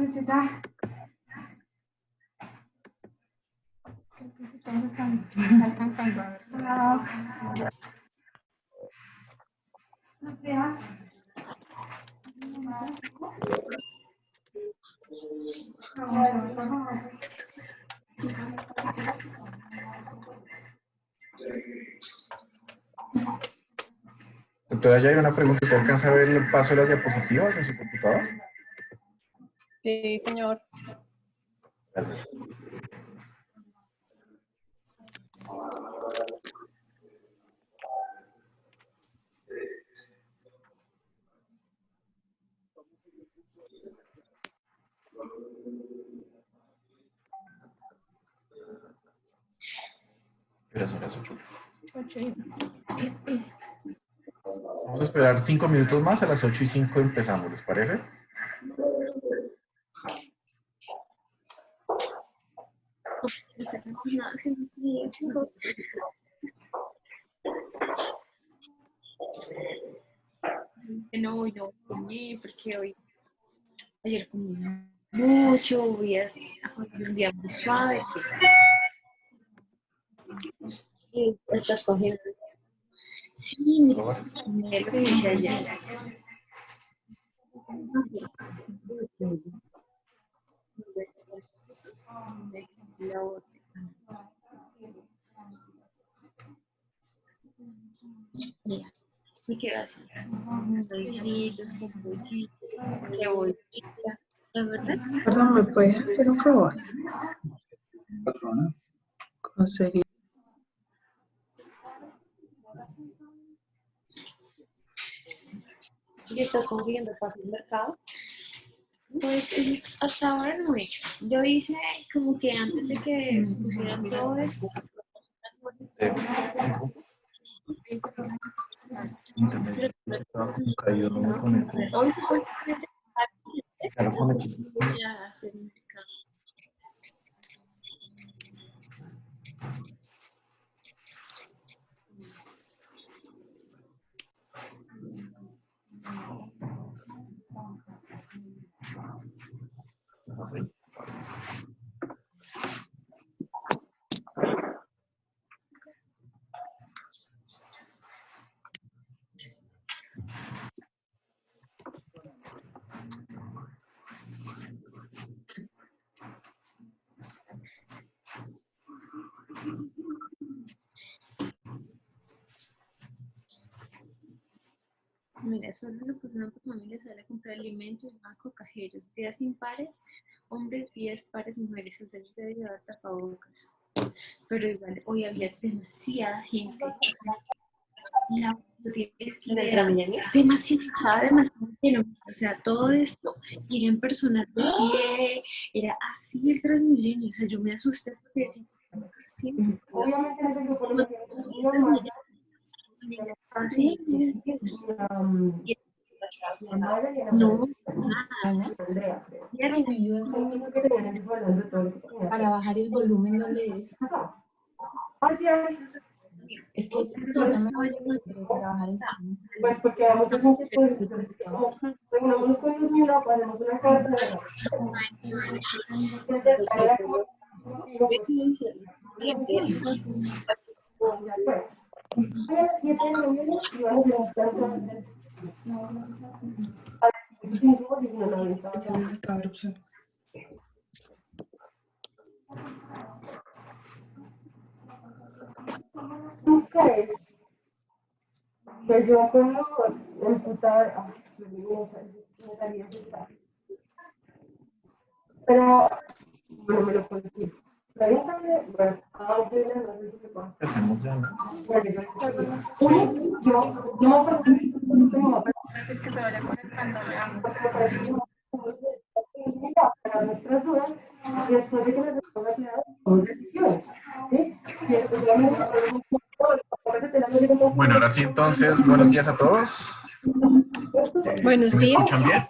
Felicita. Todos están alcanzando a ver. Buenos días. Doctora, ya hay una pregunta. ¿Usted alcanza a ver el paso de las diapositivas en su computador? Sí, señor. Gracias. Las 8. Vamos a esperar 5 minutos más. A las 8:05 empezamos, ¿les parece? No, hoy no comí porque ayer comí mucho, voy a comer un día muy suave. Y estás cogiendo. Sí, mira, me lo hice ayer. Mira, me quedo así, maicitos con pollito, cebollita, la verdad. Perdón, ¿me puedes hacer un favor? Conseguir. ¿Y estás consiguiendo fácil el mercado? Pues hasta ahora no he hecho. Yo hice como que antes de que pusieran todo esto. Internet. Estaba caído, no me conecto. Hoy Claro, conecto. voy a hacer un mercado. Mira, solo una persona por familia sale a comprar alimentos, banco, cajeros, días impares, hombres, 10 pares, mujeres, el servicio debe llevar tapabocas. Pero igual, hoy había demasiada gente. La demasiado lleno. O sea, todo esto, ir en personas de pie, era así el Transmilenio. O sea, yo me asusté porque decía, sí, Obviamente en ese grupo lo metieron así, no, nada. ¿Me ayudas para bajar el volumen donde es? Es que Solo estaba yo para bajar el volumen. pues porque vamos a hacer reunamos con los miembros, hacemos una carta de acercar la a las 7 de la mañana y van a hacer un plan Esa es la opción. ¿Tú crees que yo con lo emputar, me salía asustar? Pero, bueno, me lo puedo decir. Pregúntame, bueno, aunque no sé si me pasa. Hacemos ya, ¿no? Uno, yo me pregunto, Decir que se vaya conectando, veamos. para nuestras dudas, y después de que nos hemos aclarado, tomamos decisiones. ¿Sí? Y efectivamente, Bueno, ahora sí, entonces, buenos días a todos. Buenos ¿Se me días. escuchan bien?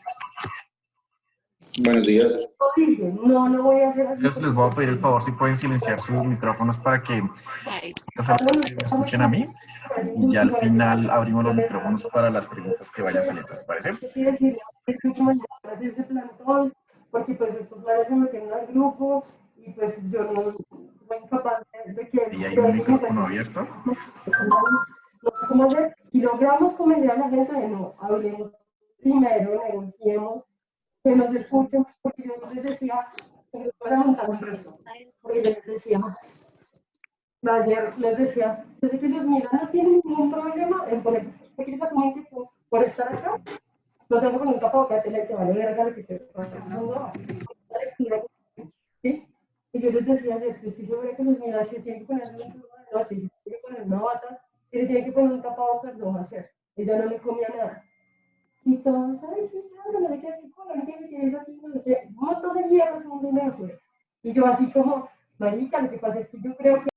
Buenos días. no, no voy a hacer así. Entonces les voy a pedir el favor si pueden silenciar sus micrófonos para que me escuchen a mí. Y ya al final abrimos los micrófonos para las preguntas que vayan saliendo, ¿les parece? Sí, decir, escucho mañana, hacer ese plantón, porque pues estos planes se metieron al grupo y pues yo no soy incapaz de que ¿Y hay un micrófono abierto? no sé cómo hacer, y logramos convencer a la gente de no, hablemos primero, negociemos, que nos escuchen, porque yo les decía, que para montar un resto, porque yo les decía, ayer les decía, yo sé que los míos no tienen ningún problema en ponerse, porque ellos asumen que por estar acá, no tengo con un tapabocas de que vale verga lo que se está pasando, la lectura, ¿sí? Y yo les decía, yo estoy segura que los míos se tienen que poner un turno de noche, si tienen que poner una bata, y se tienen que poner un tapabocas, lo va a hacer. Ella no le comía nada. Y todos, ay, sí, claro, no sé qué, así, no sé qué, es así, no sé qué, un montón de mierdas, un montón de basura. Y yo así como, marica, lo que pasa es que yo creo que...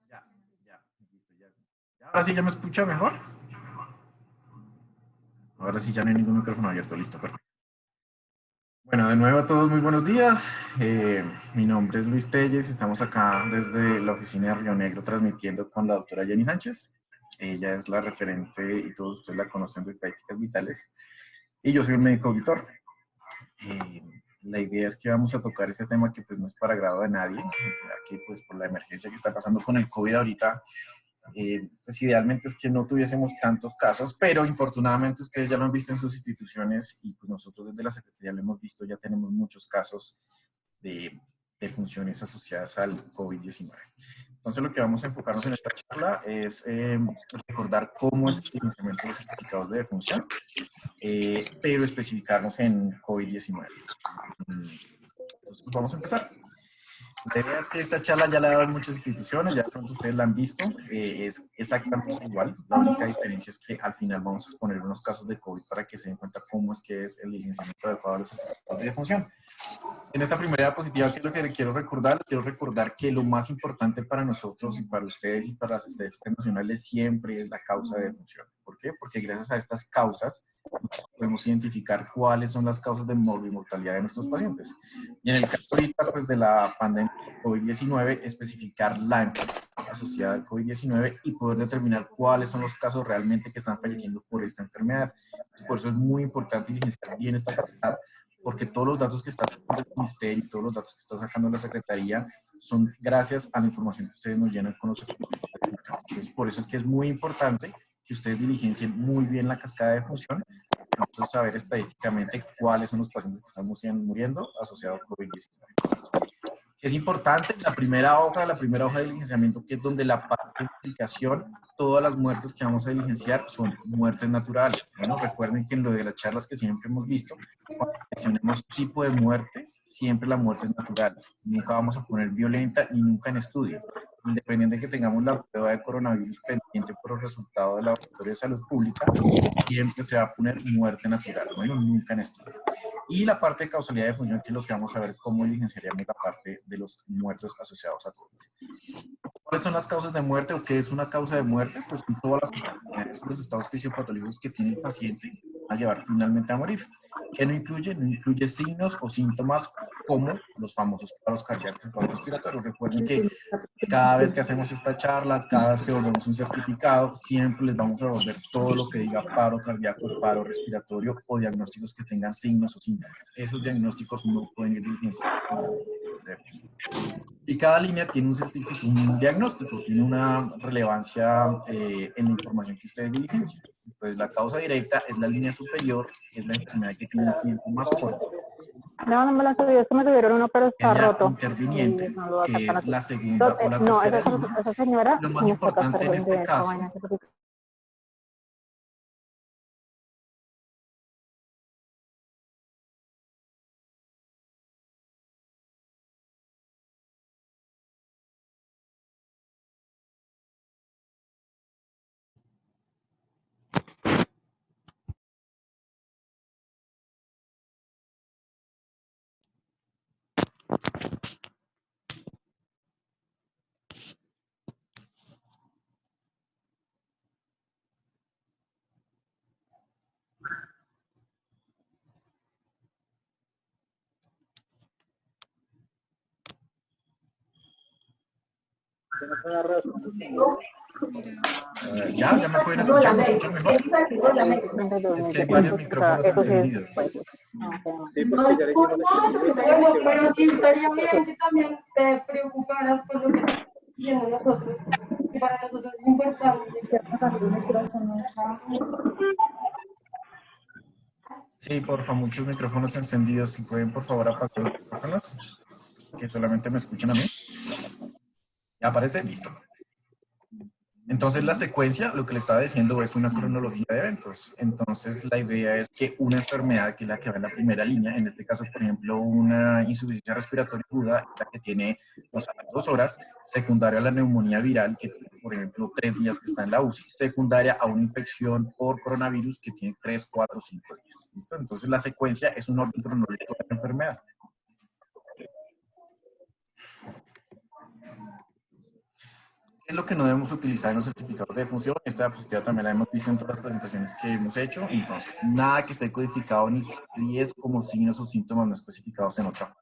Ya, ya, listo, ya. Ahora sí ya me escucha mejor. Ahora sí ya no hay ningún micrófono abierto, listo, perfecto. Bueno, de nuevo a todos muy buenos días. Mi nombre es Luis Telles, estamos acá desde la oficina de Río Negro transmitiendo con la doctora Jenny Sánchez. Ella es la referente y todos ustedes la conocen de estadísticas vitales. Y yo soy un médico auditor. La idea es que vamos a tocar este tema que pues no es para agrado de nadie, aquí pues por la emergencia que está pasando con el COVID ahorita, pues idealmente es que no tuviésemos tantos casos, pero infortunadamente ustedes ya lo han visto en sus instituciones y pues nosotros desde la Secretaría lo hemos visto, ya tenemos muchos casos de funciones asociadas al COVID-19. Entonces lo que vamos a enfocarnos en esta charla es recordar cómo es el financiamiento de los certificados de defunción, pero especificarnos en COVID-19. Entonces vamos a empezar. La idea es que esta charla ya la he dado en muchas instituciones, ya de pronto ustedes la han visto, es exactamente igual. La única diferencia es que al final vamos a exponer unos casos de COVID para que se den cuenta cómo es que es el licenciamiento adecuado de los certificados de defunción. En esta primera diapositiva, ¿qué es lo que les quiero recordar? Les quiero recordar que lo más importante para nosotros y para ustedes y para las estadísticas nacionales siempre es la causa de defunción. ¿Por qué? Porque gracias a estas causas podemos identificar cuáles son las causas de mortalidad de nuestros pacientes. Y en el caso ahorita pues, de la pandemia COVID-19, especificar la enfermedad asociada al COVID-19 y poder determinar cuáles son los casos realmente que están falleciendo por esta enfermedad. Por eso es muy importante diligenciar bien esta cantidad, porque todos los datos que está sacando el Ministerio y todos los datos que está sacando la Secretaría son gracias a la información que ustedes nos llenan con los certificados de defunción. Entonces, por eso es que es muy importante que ustedes diligencien muy bien la cascada de defunción, para nosotros saber estadísticamente cuáles son los pacientes que están muriendo asociados a COVID-19. Es importante, la primera hoja de diligenciamiento, que es donde la parte de implicación, todas las muertes que vamos a diligenciar son muertes naturales. Bueno, recuerden que en lo de las charlas que siempre hemos visto, cuando mencionemos tipo de muerte, siempre la muerte es natural. Nunca vamos a poner violenta ni nunca en estudio. Independiente de que tengamos la prueba de coronavirus pendiente por el resultado del Laboratorio de Salud Pública, siempre se va a poner muerte natural, bueno, nunca en estudio. Y la parte de causalidad de función, que es lo que vamos a ver cómo diligenciaríamos la parte de los muertos asociados a COVID. ¿Cuáles son las causas de muerte o qué es una causa de muerte? Pues son todas las enfermedades, los estados fisiopatológicos que tiene el paciente a llevar finalmente a morir. ¿Qué no incluye? No incluye signos o síntomas como los famosos paros cardíacos y paros respiratorios. Recuerden que cada vez que hacemos esta charla, cada vez que volvemos un certificado, siempre les vamos a devolver todo lo que diga paro cardíaco, paro respiratorio o diagnósticos que tengan signos o síntomas. Esos diagnósticos no pueden ir diligenciados. Y cada línea tiene un diagnóstico, tiene una relevancia en la información que ustedes diligencian. Entonces, la causa directa es la línea superior, que es la enfermedad que tiene el tiempo más corto. No, no me lo han subido, es que me subieron uno, pero está Línea roto. interviniente, No lo voy a que sacar es así. la segunda o la No, tercera línea. esa señora Lo más me está importante en este esta caso vaina. Ya me pueden escuchar, ¿me escuchan mejor? Es que hay varios micrófonos encendidos. Bueno, pero sí estaría bien que también te preocuparas por lo que estamos diciendo nosotros, que para nosotros es importante. Sí, porfa, muchos micrófonos encendidos. Si pueden, por favor, apagar los micrófonos, que solamente me escuchan a mí. ¿Ya aparece? Listo. Entonces, la secuencia, lo que le estaba diciendo, es una cronología de eventos. Entonces, la idea es que una enfermedad, que es la que va en la primera línea, en este caso, por ejemplo, una insuficiencia respiratoria aguda, la que tiene 2 horas, secundaria a la neumonía viral, que tiene, por ejemplo, 3 días que está en la UCI, secundaria a una infección por coronavirus que tiene 3, 4, 5 días. ¿Listo? Entonces, la secuencia es un orden cronológico de la enfermedad. ¿Qué es lo que no debemos utilizar en los certificados de defunción? Esta diapositiva también la hemos visto en todas las presentaciones que hemos hecho. Entonces, nada que esté codificado ni CIE-10 como signos o síntomas no especificados en otra.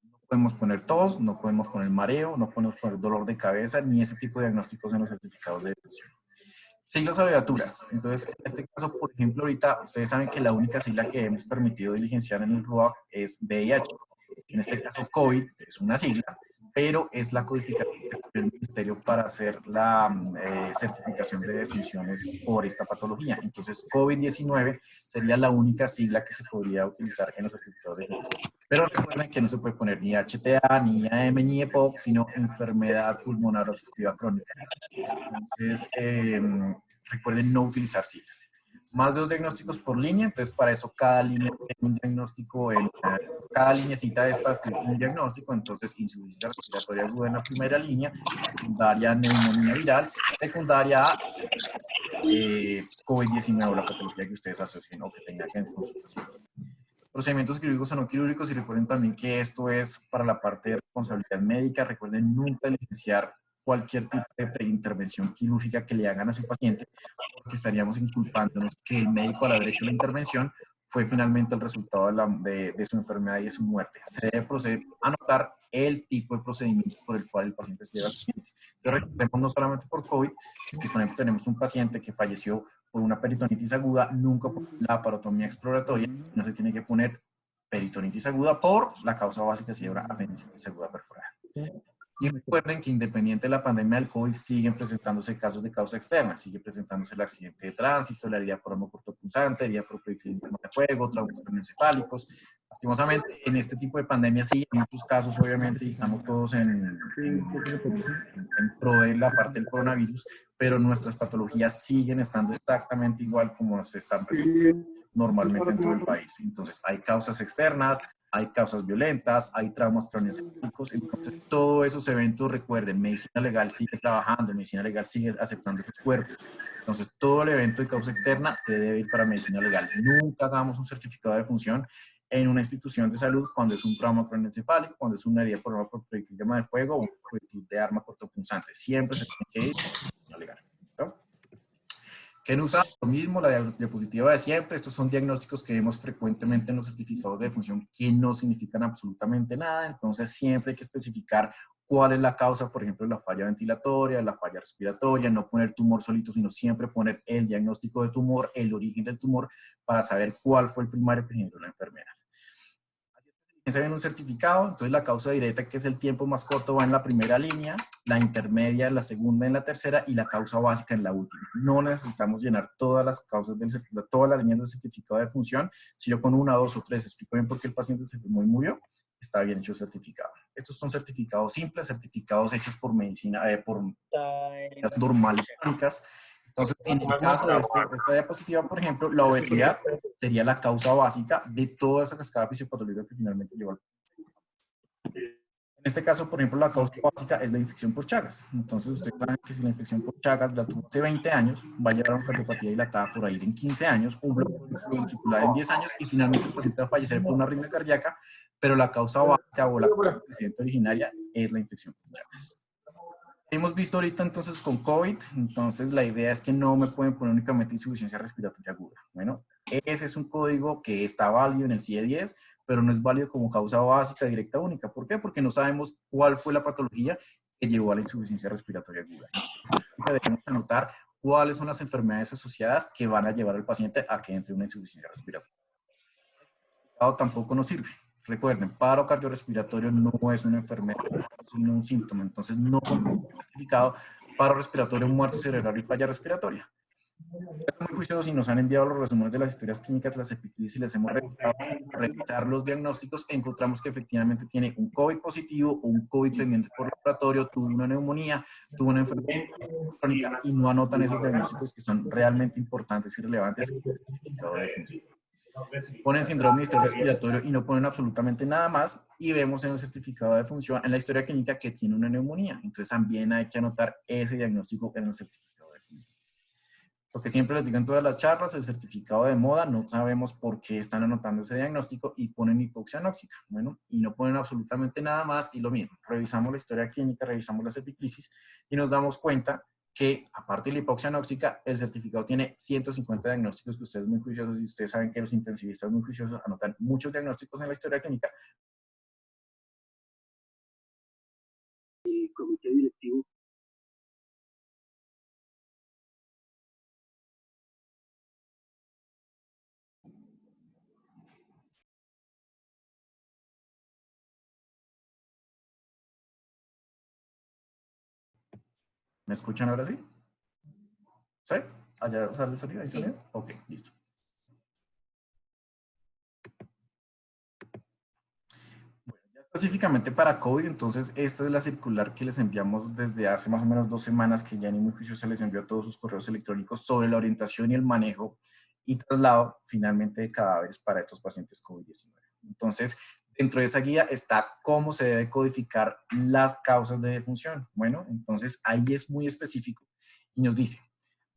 No podemos poner tos, no podemos poner mareo, no podemos poner dolor de cabeza, ni ese tipo de diagnósticos en los certificados de defunción. Siglas abreviaturas. Entonces, en este caso, por ejemplo, ahorita ustedes saben que la única sigla que hemos permitido diligenciar en el RUAC es VIH. En este caso, COVID es una sigla, pero es la codificación que estudió el Ministerio para hacer la certificación de defunciones por esta patología. Entonces, COVID-19 sería la única sigla que se podría utilizar en los certificados de defunción. Pero recuerden que no se puede poner ni HTA, ni IAM, ni EPOC, sino enfermedad pulmonar obstructiva crónica. Entonces, recuerden no utilizar siglas. Más de 2 diagnósticos por línea, entonces para eso cada línea tiene un diagnóstico, cada lineecita de estas tiene un diagnóstico, entonces insuficiencia respiratoria aguda en la primera línea, secundaria neumonía viral, secundaria COVID-19 o la patología que ustedes asocien o que tengan en consultación. Procedimientos quirúrgicos o no quirúrgicos, y recuerden también que esto es para la parte de responsabilidad médica. Recuerden nunca licenciar cualquier tipo de intervención quirúrgica que le hagan a su paciente, porque estaríamos inculpándonos que el médico al haber hecho la intervención fue finalmente el resultado de su enfermedad y de su muerte. Se debe proceder a anotar el tipo de procedimiento por el cual el paciente se lleva al paciente. Entonces, recordemos no solamente por COVID, si por ejemplo tenemos un paciente que falleció por una peritonitis aguda, nunca por la laparotomía exploratoria, sino se tiene que poner peritonitis aguda por la causa básica, si habrá apendicitis aguda perforada. Y recuerden que independiente de la pandemia del COVID, siguen presentándose casos de causa externa. Sigue presentándose el accidente de tránsito, la herida por arma cortopunzante, herida por proyectil de fuego, traumas craneoencefálicos. Lastimosamente, en este tipo de pandemia sí, en muchos casos obviamente, y estamos todos en pro de la parte del coronavirus, pero nuestras patologías siguen estando exactamente igual como se están presentando normalmente en todo el país. Entonces, hay causas externas, hay causas violentas, hay traumas craneoencefálicos. Entonces, todos esos eventos, recuerden, medicina legal sigue trabajando, medicina legal sigue aceptando sus cuerpos. Entonces, todo el evento de causa externa se debe ir para medicina legal. Nunca hagamos un certificado de defunción en una institución de salud cuando es un trauma craneoencefálico, cuando es una herida por arma por proyectil de arma de fuego o un proyectil de arma cortopunzante. Siempre se tiene que ir a medicina legal. ¿Listo? ¿Qué no usa? Lo mismo, la diapositiva de siempre. Estos son diagnósticos que vemos frecuentemente en los certificados de defunción que no significan absolutamente nada. Entonces, siempre hay que especificar cuál es la causa, por ejemplo, la falla ventilatoria, la falla respiratoria, no poner tumor solito, sino siempre poner el diagnóstico de tumor, el origen del tumor, para saber cuál fue el primario que generó la enfermedad. Se ve en un certificado, entonces la causa directa, que es el tiempo más corto, va en la primera línea, la intermedia en la segunda, en la tercera, y la causa básica en la última. No necesitamos llenar todas las causas del certificado, todas las líneas del certificado de defunción. Si yo con 1, 2 o 3 explico bien por qué el paciente se enfermó y murió, está bien hecho el certificado. Estos son certificados simples, certificados hechos por medicina, por medidas normales clínicas. Entonces, en el caso de esta diapositiva, por ejemplo, la obesidad sería la causa básica de toda esa cascada fisiopatológica que finalmente llevó al... En este caso, por ejemplo, la causa básica es la infección por Chagas. Entonces, ustedes saben que si la infección por Chagas la tuvo hace 20 años, va a llevar a una cardiopatía dilatada por ahí en 15 años, un bloqueo ventricular en 10 años, y finalmente el paciente va a fallecer por una arritmia cardíaca, pero la causa básica o la causa originaria es la infección por Chagas. Hemos visto ahorita entonces con COVID, entonces la idea es que no me pueden poner únicamente insuficiencia respiratoria aguda. Bueno, ese es un código que está válido en el CIE-10, pero no es válido como causa básica directa única. ¿Por qué? Porque no sabemos cuál fue la patología que llevó a la insuficiencia respiratoria aguda. Debemos anotar cuáles son las enfermedades asociadas que van a llevar al paciente a que entre una insuficiencia respiratoria. Tampoco nos sirve. Recuerden, paro cardiorrespiratorio no es una enfermedad, sino un síntoma. Entonces, no certificado paro respiratorio, muerte cerebral y falla respiratoria. Estamos muy juiciosos y nos han enviado los resúmenes de las historias clínicas de las epiclisis y les hemos revisar los diagnósticos. Encontramos que efectivamente tiene un COVID positivo o un COVID pendiente por laboratorio, tuvo una neumonía, tuvo una enfermedad crónica y no anotan esos diagnósticos que son realmente importantes y relevantes en el certificado de función. Ponen síndrome respiratorio y no ponen absolutamente nada más, y vemos en el certificado de función, en la historia clínica, que tiene una neumonía. Entonces también hay que anotar ese diagnóstico en el certificado de función. Lo que siempre les digo en todas las charlas, el certificado de moda, no sabemos por qué están anotando ese diagnóstico y ponen hipoxia anóxica. Bueno, y no ponen absolutamente nada más, y lo mismo, revisamos la historia clínica, revisamos las epiclisis y nos damos cuenta que, aparte de la hipoxia anóxica, el certificado tiene 150 diagnósticos, que ustedes muy juiciosos, y ustedes saben que los intensivistas muy juiciosos anotan muchos diagnósticos en la historia clínica. El comité directivo. ¿Me escuchan ahora sí? ¿Sí? ¿Allá sale el sonido? ¿Ahí Sí. sonido? Ok, listo. Bueno, ya específicamente para COVID, entonces esta es la circular que les enviamos desde hace más o menos 2 semanas, que ya ni muy juiciosa les envió a todos sus correos electrónicos sobre la orientación y el manejo y traslado finalmente de cadáveres para estos pacientes COVID-19. Entonces, dentro de esa guía está cómo se debe codificar las causas de defunción. Bueno, entonces ahí es muy específico y nos dice: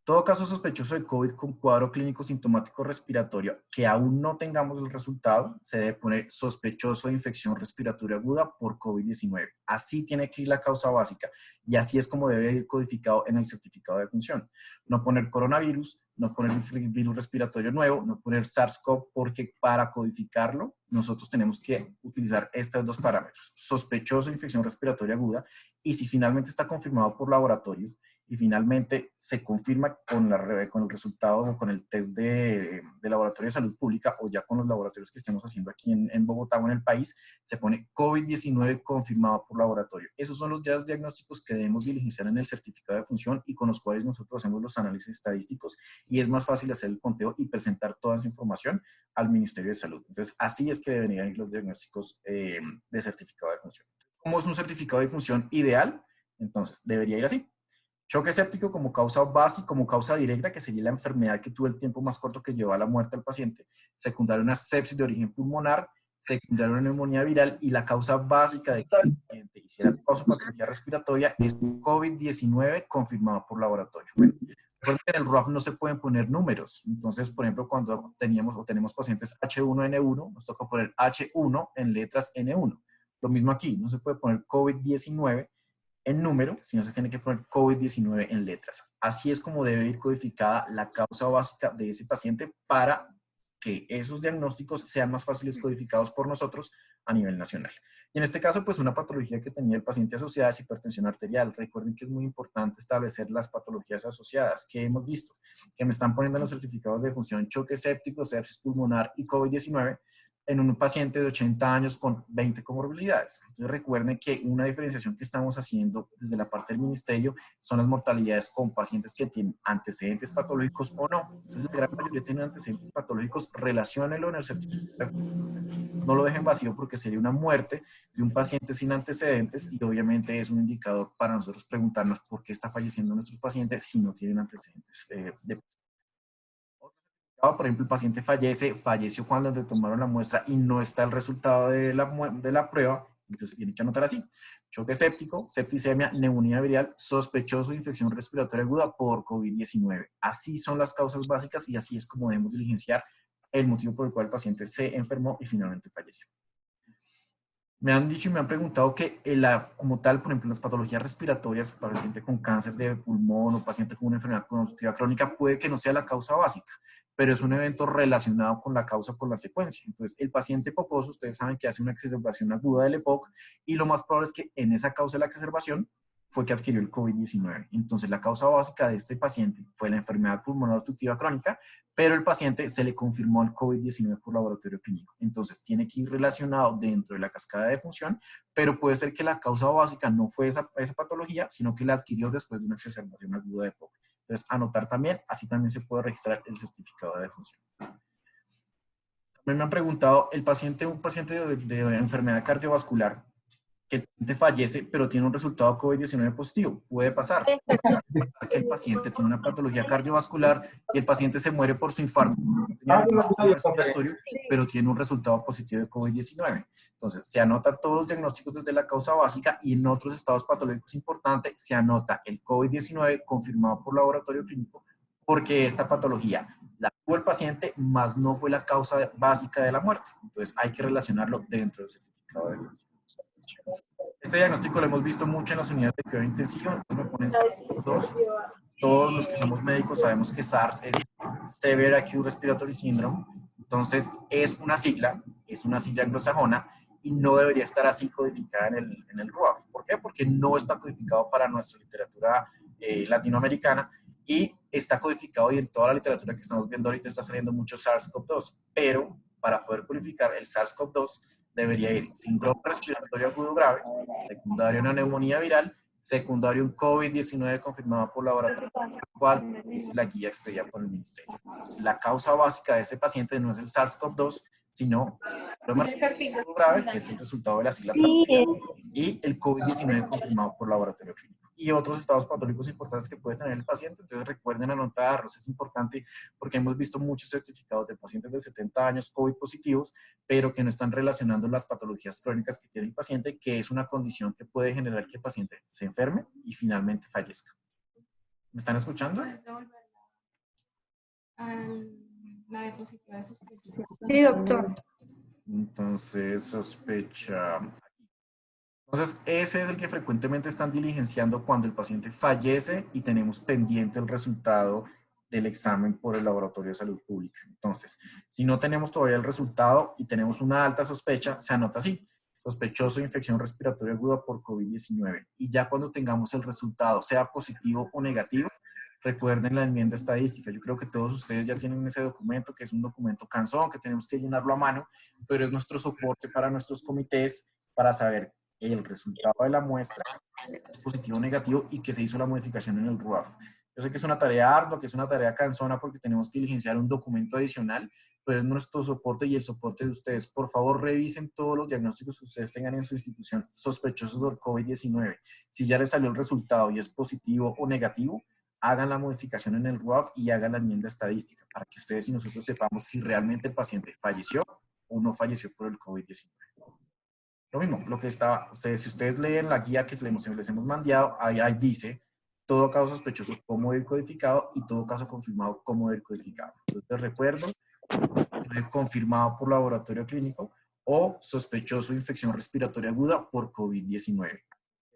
todo caso sospechoso de COVID con cuadro clínico sintomático respiratorio que aún no tengamos el resultado, se debe poner sospechoso de infección respiratoria aguda por COVID-19. Así tiene que ir la causa básica y así es como debe ir codificado en el certificado de función. No poner coronavirus, no poner virus respiratorio nuevo, no poner SARS-CoV, porque para codificarlo nosotros tenemos que utilizar estos dos parámetros: sospechoso de infección respiratoria aguda, y si finalmente está confirmado por laboratorio, y finalmente se confirma con el resultado o con el test de laboratorio de salud pública, o ya con los laboratorios que estemos haciendo aquí en Bogotá o en el país, se pone COVID-19 confirmado por laboratorio. Esos son los diagnósticos que debemos diligenciar en el certificado de función y con los cuales nosotros hacemos los análisis estadísticos, y es más fácil hacer el conteo y presentar toda esa información al Ministerio de Salud. Entonces, así es que deberían ir los diagnósticos de certificado de función. ¿Cómo es un certificado de función ideal? Entonces, debería ir así: choque séptico como causa básica, como causa directa, que sería la enfermedad que tuvo el tiempo más corto que llevó a la muerte al paciente. Secundario, una sepsis de origen pulmonar. Secundario, una neumonía viral. Y la causa básica de que el paciente hiciera patología respiratoria es COVID-19 confirmado por laboratorio. Bueno, recuerden que en el RUAF no se pueden poner números. Entonces, por ejemplo, cuando tenemos pacientes H1N1, nos toca poner H1 en letras N1. Lo mismo aquí, no se puede poner COVID-19 en número, sino se tiene que poner COVID-19 en letras. Así es como debe ir codificada la causa básica de ese paciente, para que esos diagnósticos sean más fáciles codificados por nosotros a nivel nacional. Y en este caso, pues una patología que tenía el paciente asociada es hipertensión arterial. Recuerden que es muy importante establecer las patologías asociadas que hemos visto, que me están poniendo en los certificados de función: choque séptico, sepsis pulmonar y COVID-19, en un paciente de 80 años con 20 comorbilidades. Entonces recuerden que una diferenciación que estamos haciendo desde la parte del ministerio son las mortalidades con pacientes que tienen antecedentes patológicos o no. Entonces la gran mayoría tienen antecedentes patológicos, relaciónenlo en el certificado. No lo dejen vacío, porque sería una muerte de un paciente sin antecedentes, y obviamente es un indicador para nosotros preguntarnos por qué está falleciendo nuestro paciente si no tienen antecedentes por ejemplo, el paciente falleció cuando le tomaron la muestra y no está el resultado de la prueba, entonces tiene que anotar así: choque séptico, septicemia, neumonía viral, sospechoso de infección respiratoria aguda por COVID-19. Así son las causas básicas y así es como debemos diligenciar el motivo por el cual el paciente se enfermó y finalmente falleció. Me han dicho y me han preguntado que como tal, por ejemplo, las patologías respiratorias, para paciente con cáncer de pulmón o paciente con una enfermedad constitutiva crónica, puede que no sea la causa básica, pero es un evento relacionado con la causa, con la secuencia. Entonces, el paciente poposo, ustedes saben que hace una exacerbación aguda del EPOC, y lo más probable es que en esa causa de la exacerbación fue que adquirió el COVID-19. Entonces, la causa básica de este paciente fue la enfermedad pulmonar obstructiva crónica, pero el paciente se le confirmó el COVID-19 por laboratorio clínico. Entonces, tiene que ir relacionado dentro de la cascada de defunción, pero puede ser que la causa básica no fue esa patología, sino que la adquirió después de una exacerbación aguda de POC. Entonces, anotar también, así también se puede registrar el certificado de defunción. También me han preguntado, un paciente de enfermedad cardiovascular, que el paciente fallece, pero tiene un resultado COVID-19 positivo. Puede pasar. Que el paciente tiene una patología cardiovascular y el paciente se muere por su infarto, respiratorio, pero tiene un resultado positivo de COVID-19. Entonces, se anotan todos los diagnósticos desde la causa básica y en otros estados patológicos importantes se anota el COVID-19 confirmado por laboratorio clínico, porque esta patología la tuvo el paciente, más no fue la causa básica de la muerte. Entonces, hay que relacionarlo dentro del certificado de defunción. Este diagnóstico lo hemos visto mucho en las unidades de cuidado intensivo. Entonces me ponen SARS-CoV-2. Todos los que somos médicos sabemos que SARS es Severe Acute Respiratory Syndrome. Entonces es una sigla anglosajona y no debería estar así codificada en el RUAF. ¿Por qué? Porque no está codificado para nuestra literatura latinoamericana y está codificado, y en toda la literatura que estamos viendo ahorita está saliendo mucho SARS-CoV-2, pero para poder codificar el SARS-CoV-2 debería ir síndrome respiratorio agudo grave, secundario una neumonía viral, secundario un COVID-19 confirmado por laboratorio, cual es la guía expedida por el ministerio. Entonces, la causa básica de ese paciente no es el SARS-CoV-2, sino síndrome respiratorio agudo grave, que es el resultado de la sigla traducida, y el COVID-19 confirmado por laboratorio clínico. Y otros estados patológicos importantes que puede tener el paciente. Entonces recuerden anotarlos, es importante porque hemos visto muchos certificados de pacientes de 70 años COVID positivos, pero que no están relacionando las patologías crónicas que tiene el paciente, que es una condición que puede generar que el paciente se enferme y finalmente fallezca. ¿Me están escuchando? La diapositiva de sospecha. Sí, doctor. Entonces, sospecha. Entonces, ese es el que frecuentemente están diligenciando cuando el paciente fallece y tenemos pendiente el resultado del examen por el Laboratorio de Salud Pública. Entonces, si no tenemos todavía el resultado y tenemos una alta sospecha, se anota así: sospechoso de infección respiratoria aguda por COVID-19. Y ya cuando tengamos el resultado, sea positivo o negativo, recuerden la enmienda estadística. Yo creo que todos ustedes ya tienen ese documento, que es un documento cansón, que tenemos que llenarlo a mano, pero es nuestro soporte para nuestros comités para saber el resultado de la muestra, es positivo o negativo, y que se hizo la modificación en el RUAF. Yo sé que es una tarea ardua, que es una tarea cansona porque tenemos que diligenciar un documento adicional, pero es nuestro soporte y el soporte de ustedes. Por favor, revisen todos los diagnósticos que ustedes tengan en su institución sospechosos del COVID-19. Si ya les salió el resultado y es positivo o negativo, hagan la modificación en el RUAF y hagan la enmienda estadística para que ustedes y nosotros sepamos si realmente el paciente falleció o no falleció por el COVID-19. Lo mismo, lo que está, si ustedes leen la guía que les hemos mandado, ahí dice todo caso sospechoso cómo ir codificado y todo caso confirmado cómo ir codificado. Entonces recuerdo, confirmado por laboratorio clínico o sospechoso de infección respiratoria aguda por COVID-19,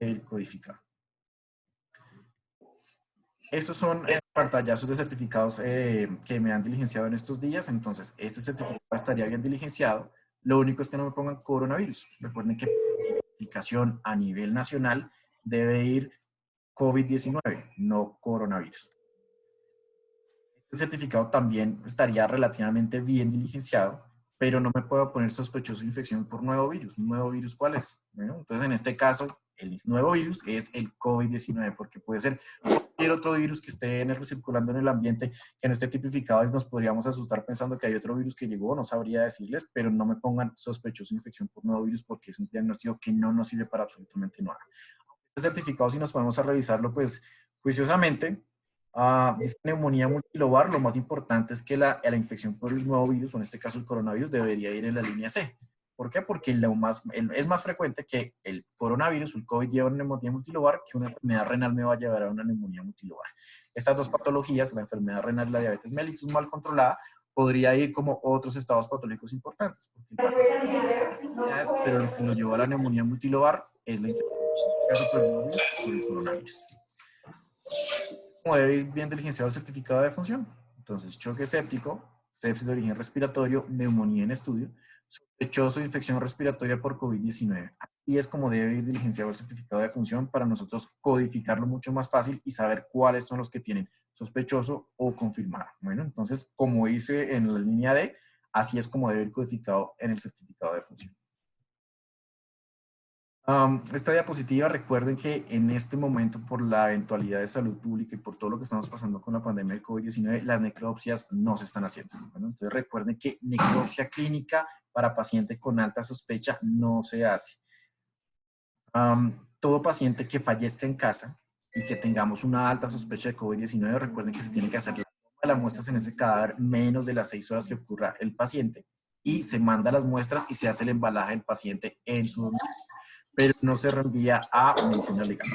el codificado. Estos son pantallazos de certificados que me han diligenciado en estos días. Entonces, este certificado estaría bien diligenciado. Lo único es que no me pongan coronavirus. Recuerden que la aplicación a nivel nacional debe ir COVID-19, no coronavirus. Este certificado también estaría relativamente bien diligenciado, pero no me puedo poner sospechoso de infección por nuevo virus. ¿Un nuevo virus cuál es? Bueno, entonces, en este caso, el nuevo virus es el COVID-19, porque puede ser cualquier otro virus que esté circulando en el ambiente que no esté tipificado y nos podríamos asustar pensando que hay otro virus que llegó, no sabría decirles, pero no me pongan sospechoso de infección por nuevo virus porque es un diagnóstico que no nos sirve para absolutamente nada. Este certificado, si nos podemos a revisarlo, pues, juiciosamente, dice neumonía multilobar, lo más importante es que la infección por el nuevo virus, o en este caso el coronavirus, debería ir en la línea C. ¿Por qué? Porque es más frecuente que el coronavirus, el COVID, lleve una neumonía multilobar que una enfermedad renal me va a llevar a una neumonía multilobar. Estas dos patologías, la enfermedad renal y la diabetes mellitus mal controlada, podría ir como otros estados patológicos importantes. Pero lo que nos llevó a la neumonía multilobar es la infección por el virus por el coronavirus. ¿Cómo debe ir bien diligenciado el certificado de defunción? Entonces, choque séptico, sepsis de origen respiratorio, neumonía en estudio, sospechoso de infección respiratoria por COVID-19. Así es como debe ir diligenciado el certificado de defunción para nosotros codificarlo mucho más fácil y saber cuáles son los que tienen sospechoso o confirmado. Bueno, entonces, como hice en la línea D, así es como debe ir codificado en el certificado de defunción. Esta diapositiva, recuerden que en este momento, por la eventualidad de salud pública y por todo lo que estamos pasando con la pandemia del COVID-19, las necropsias no se están haciendo. Bueno, entonces recuerden que necropsia clínica para paciente con alta sospecha no se hace. Todo paciente que fallezca en casa y que tengamos una alta sospecha de COVID-19, recuerden que se tiene que hacer las muestras en ese cadáver menos de las 6 horas que ocurra el paciente y se manda las muestras y se hace el embalaje del paciente en su domicilio, pero no se reenvía a medicina legal.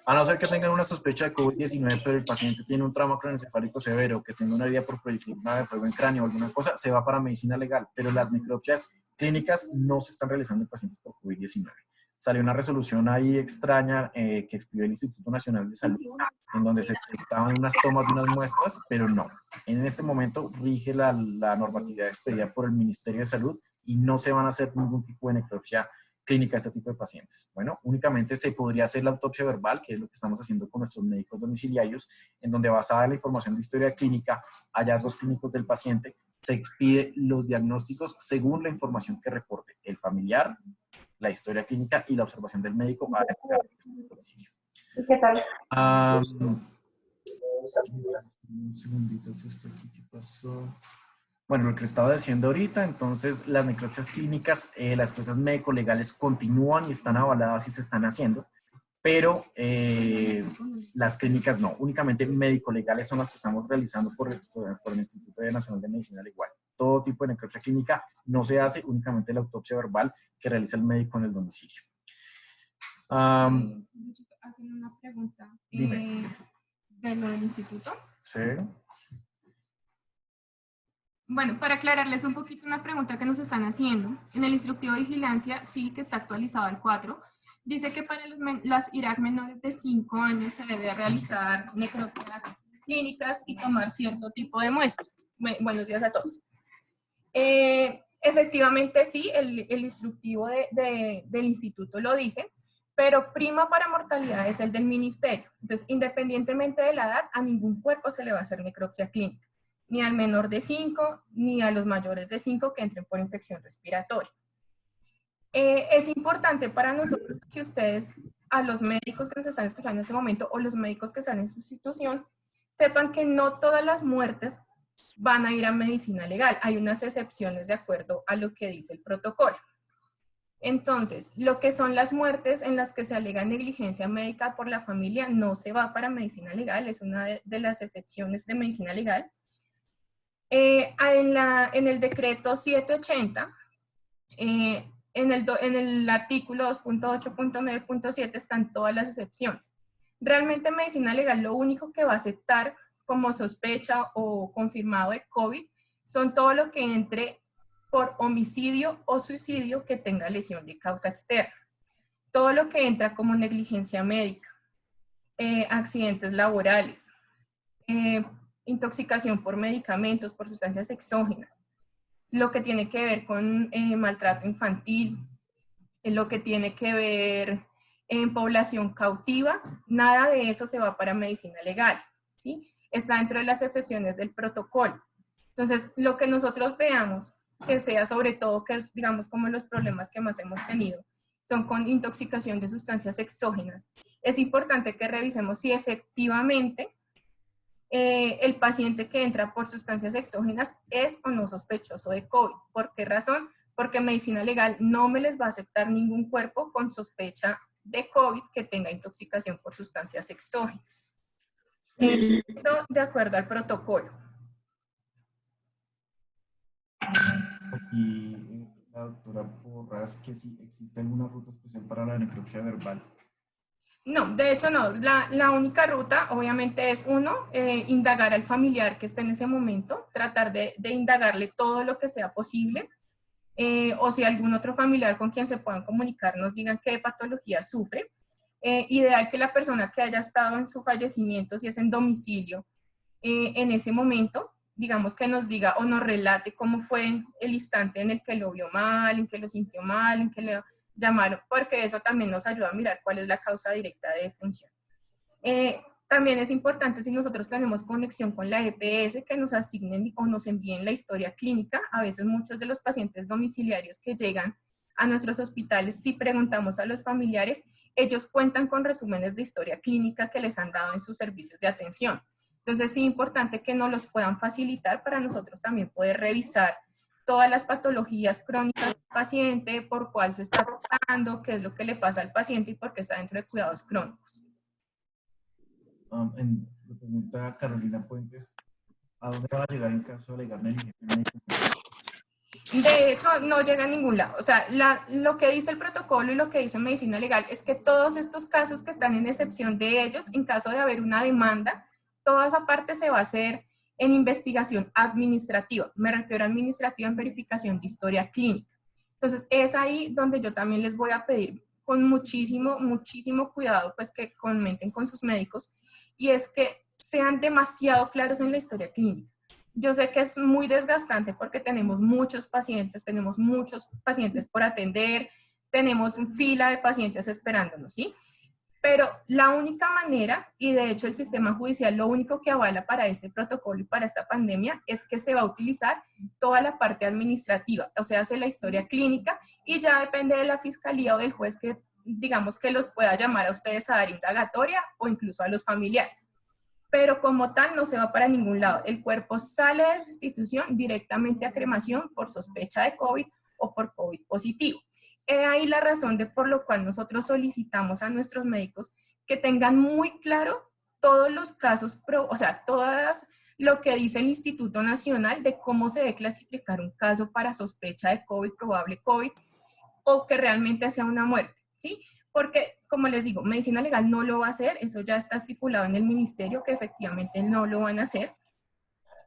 A no ser que tengan una sospecha de COVID-19, pero el paciente tiene un trauma craneoencefálico severo, que tenga una herida por proyectil de fuego en cráneo o alguna cosa, se va para medicina legal, pero las necropsias clínicas no se están realizando en pacientes por COVID-19. Salió una resolución ahí extraña que expidió el Instituto Nacional de Salud, en donde se detectaban unas tomas de unas muestras, pero no. En este momento rige la normatividad expedida por el Ministerio de Salud y no se van a hacer ningún tipo de necropsia clínica a este tipo de pacientes. Bueno, únicamente se podría hacer la autopsia verbal, que es lo que estamos haciendo con nuestros médicos domiciliarios, en donde basada en la información de historia clínica, hallazgos clínicos del paciente, se expide los diagnósticos según la información que reporte el familiar, la historia clínica y la observación del médico a este domicilio. ¿Qué tal? Un segundito, esto aquí, ¿qué pasó? Bueno, lo que estaba diciendo ahorita, entonces las necropsias clínicas, las necropsias médico-legales continúan y están avaladas y se están haciendo, pero las clínicas no, únicamente médico-legales son las que estamos realizando por el Instituto Nacional de Medicina Legal. Todo tipo de necropsia clínica no se hace, únicamente la autopsia verbal que realiza el médico en el domicilio. Hacen una pregunta de lo del instituto. Sí. Bueno, para aclararles un poquito una pregunta que nos están haciendo. En el instructivo de vigilancia, sí que está actualizado al 4, dice que para las IRAC menores de 5 años se debe realizar necropsias clínicas y tomar cierto tipo de muestras. Buenos días a todos. Efectivamente sí, el instructivo del instituto lo dice, pero prima para mortalidad es el del ministerio. Entonces, independientemente de la edad, a ningún cuerpo se le va a hacer necropsia clínica, ni al menor de 5, ni a los mayores de 5 que entren por infección respiratoria. Es importante para nosotros que ustedes, a los médicos que nos están escuchando en este momento, o los médicos que están en sustitución, sepan que no todas las muertes van a ir a medicina legal. Hay unas excepciones de acuerdo a lo que dice el protocolo. Entonces, lo que son las muertes en las que se alega negligencia médica por la familia no se va para medicina legal, es una de las excepciones de medicina legal. En el decreto 780, en el artículo 2.8.9.7 están todas las excepciones. Realmente medicina legal lo único que va a aceptar como sospecha o confirmado de COVID son todo lo que entre por homicidio o suicidio que tenga lesión de causa externa. Todo lo que entra como negligencia médica, accidentes laborales, intoxicación por medicamentos, por sustancias exógenas, lo que tiene que ver con maltrato infantil, lo que tiene que ver en población cautiva, nada de eso se va para medicina legal, ¿sí? Está dentro de las excepciones del protocolo. Entonces, lo que nosotros veamos que sea sobre todo, que es, digamos, como los problemas que más hemos tenido, son con intoxicación de sustancias exógenas. Es importante que revisemos si efectivamente el paciente que entra por sustancias exógenas es o no sospechoso de COVID. ¿Por qué razón? Porque medicina legal no me les va a aceptar ningún cuerpo con sospecha de COVID que tenga intoxicación por sustancias exógenas. Eso de acuerdo al protocolo. Y la doctora Porras, que si existe alguna ruta especial para la necropsia verbal. No, de hecho no. La única ruta obviamente es indagar al familiar que esté en ese momento, tratar de indagarle todo lo que sea posible, o si algún otro familiar con quien se puedan comunicar nos digan qué patología sufre. Ideal que la persona que haya estado en su fallecimiento, si es en domicilio, en ese momento, digamos, que nos diga o nos relate cómo fue el instante en el que lo vio mal, en que lo sintió mal, en que le llamaron, porque eso también nos ayuda a mirar cuál es la causa directa de defunción. También es importante, si nosotros tenemos conexión con la EPS, que nos asignen o nos envíen la historia clínica. A veces muchos de los pacientes domiciliarios que llegan a nuestros hospitales, si preguntamos a los familiares, ellos cuentan con resúmenes de historia clínica que les han dado en sus servicios de atención. Entonces, sí es importante que nos los puedan facilitar para nosotros también poder revisar todas las patologías crónicas del paciente, por cuál se está tratando, qué es lo que le pasa al paciente y por qué está dentro de cuidados crónicos. Le pregunta Carolina Puentes, ¿a dónde van a llegar en caso de alegar negligencia médica? De hecho, no llega a ningún lado. O sea, lo que dice el protocolo y lo que dice medicina legal es que todos estos casos que están en excepción de ellos, en caso de haber una demanda, toda esa parte se va a hacer en investigación administrativa. Me refiero a administrativa en verificación de historia clínica. Entonces, es ahí donde yo también les voy a pedir con muchísimo cuidado, pues que comenten con sus médicos, y es que sean demasiado claros en la historia clínica. Yo sé que es muy desgastante porque tenemos muchos pacientes por atender, tenemos una fila de pacientes esperándonos, ¿sí? Pero la única manera, y de hecho el sistema judicial lo único que avala para este protocolo y para esta pandemia, es que se va a utilizar toda la parte administrativa, o sea, hace la historia clínica, y ya depende de la fiscalía o del juez que, digamos, que los pueda llamar a ustedes a dar indagatoria o incluso a los familiares. Pero como tal no se va para ningún lado. El cuerpo sale de la institución directamente a cremación por sospecha de COVID o por COVID positivo. He ahí la razón de por lo cual nosotros solicitamos a nuestros médicos que tengan muy claro todos los casos, o sea, todas lo que dice el Instituto Nacional de cómo se debe clasificar un caso para sospecha de COVID, probable COVID, o que realmente sea una muerte, ¿sí? Porque, como les digo, medicina legal no lo va a hacer, eso ya está estipulado en el ministerio que efectivamente no lo van a hacer.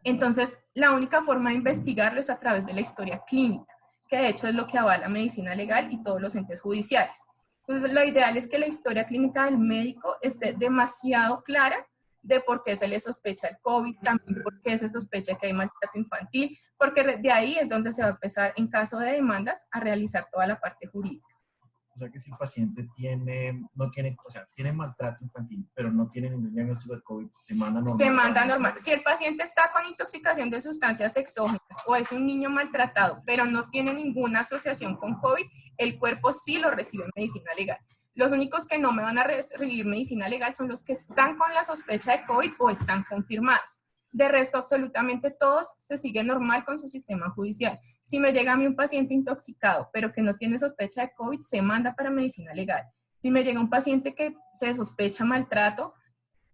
Entonces, la única forma de investigarlo es a través de la historia clínica, que de hecho es lo que avala medicina legal y todos los entes judiciales. Entonces, lo ideal es que la historia clínica del médico esté demasiado clara de por qué se le sospecha el COVID, también por qué se sospecha que hay maltrato infantil, porque de ahí es donde se va a empezar, en caso de demandas, a realizar toda la parte jurídica. O sea que si el paciente tiene maltrato infantil, pero no tiene ningún diagnóstico de COVID, se manda normal. Se manda normal. Si el paciente está con intoxicación de sustancias exógenas o es un niño maltratado, pero no tiene ninguna asociación con COVID, el cuerpo sí lo recibe en medicina legal. Los únicos que no me van a recibir medicina legal son los que están con la sospecha de COVID o están confirmados. De resto, absolutamente todos se siguen normal con su sistema judicial. Si me llega a mí un paciente intoxicado, pero que no tiene sospecha de COVID, se manda para medicina legal. Si me llega un paciente que se sospecha maltrato,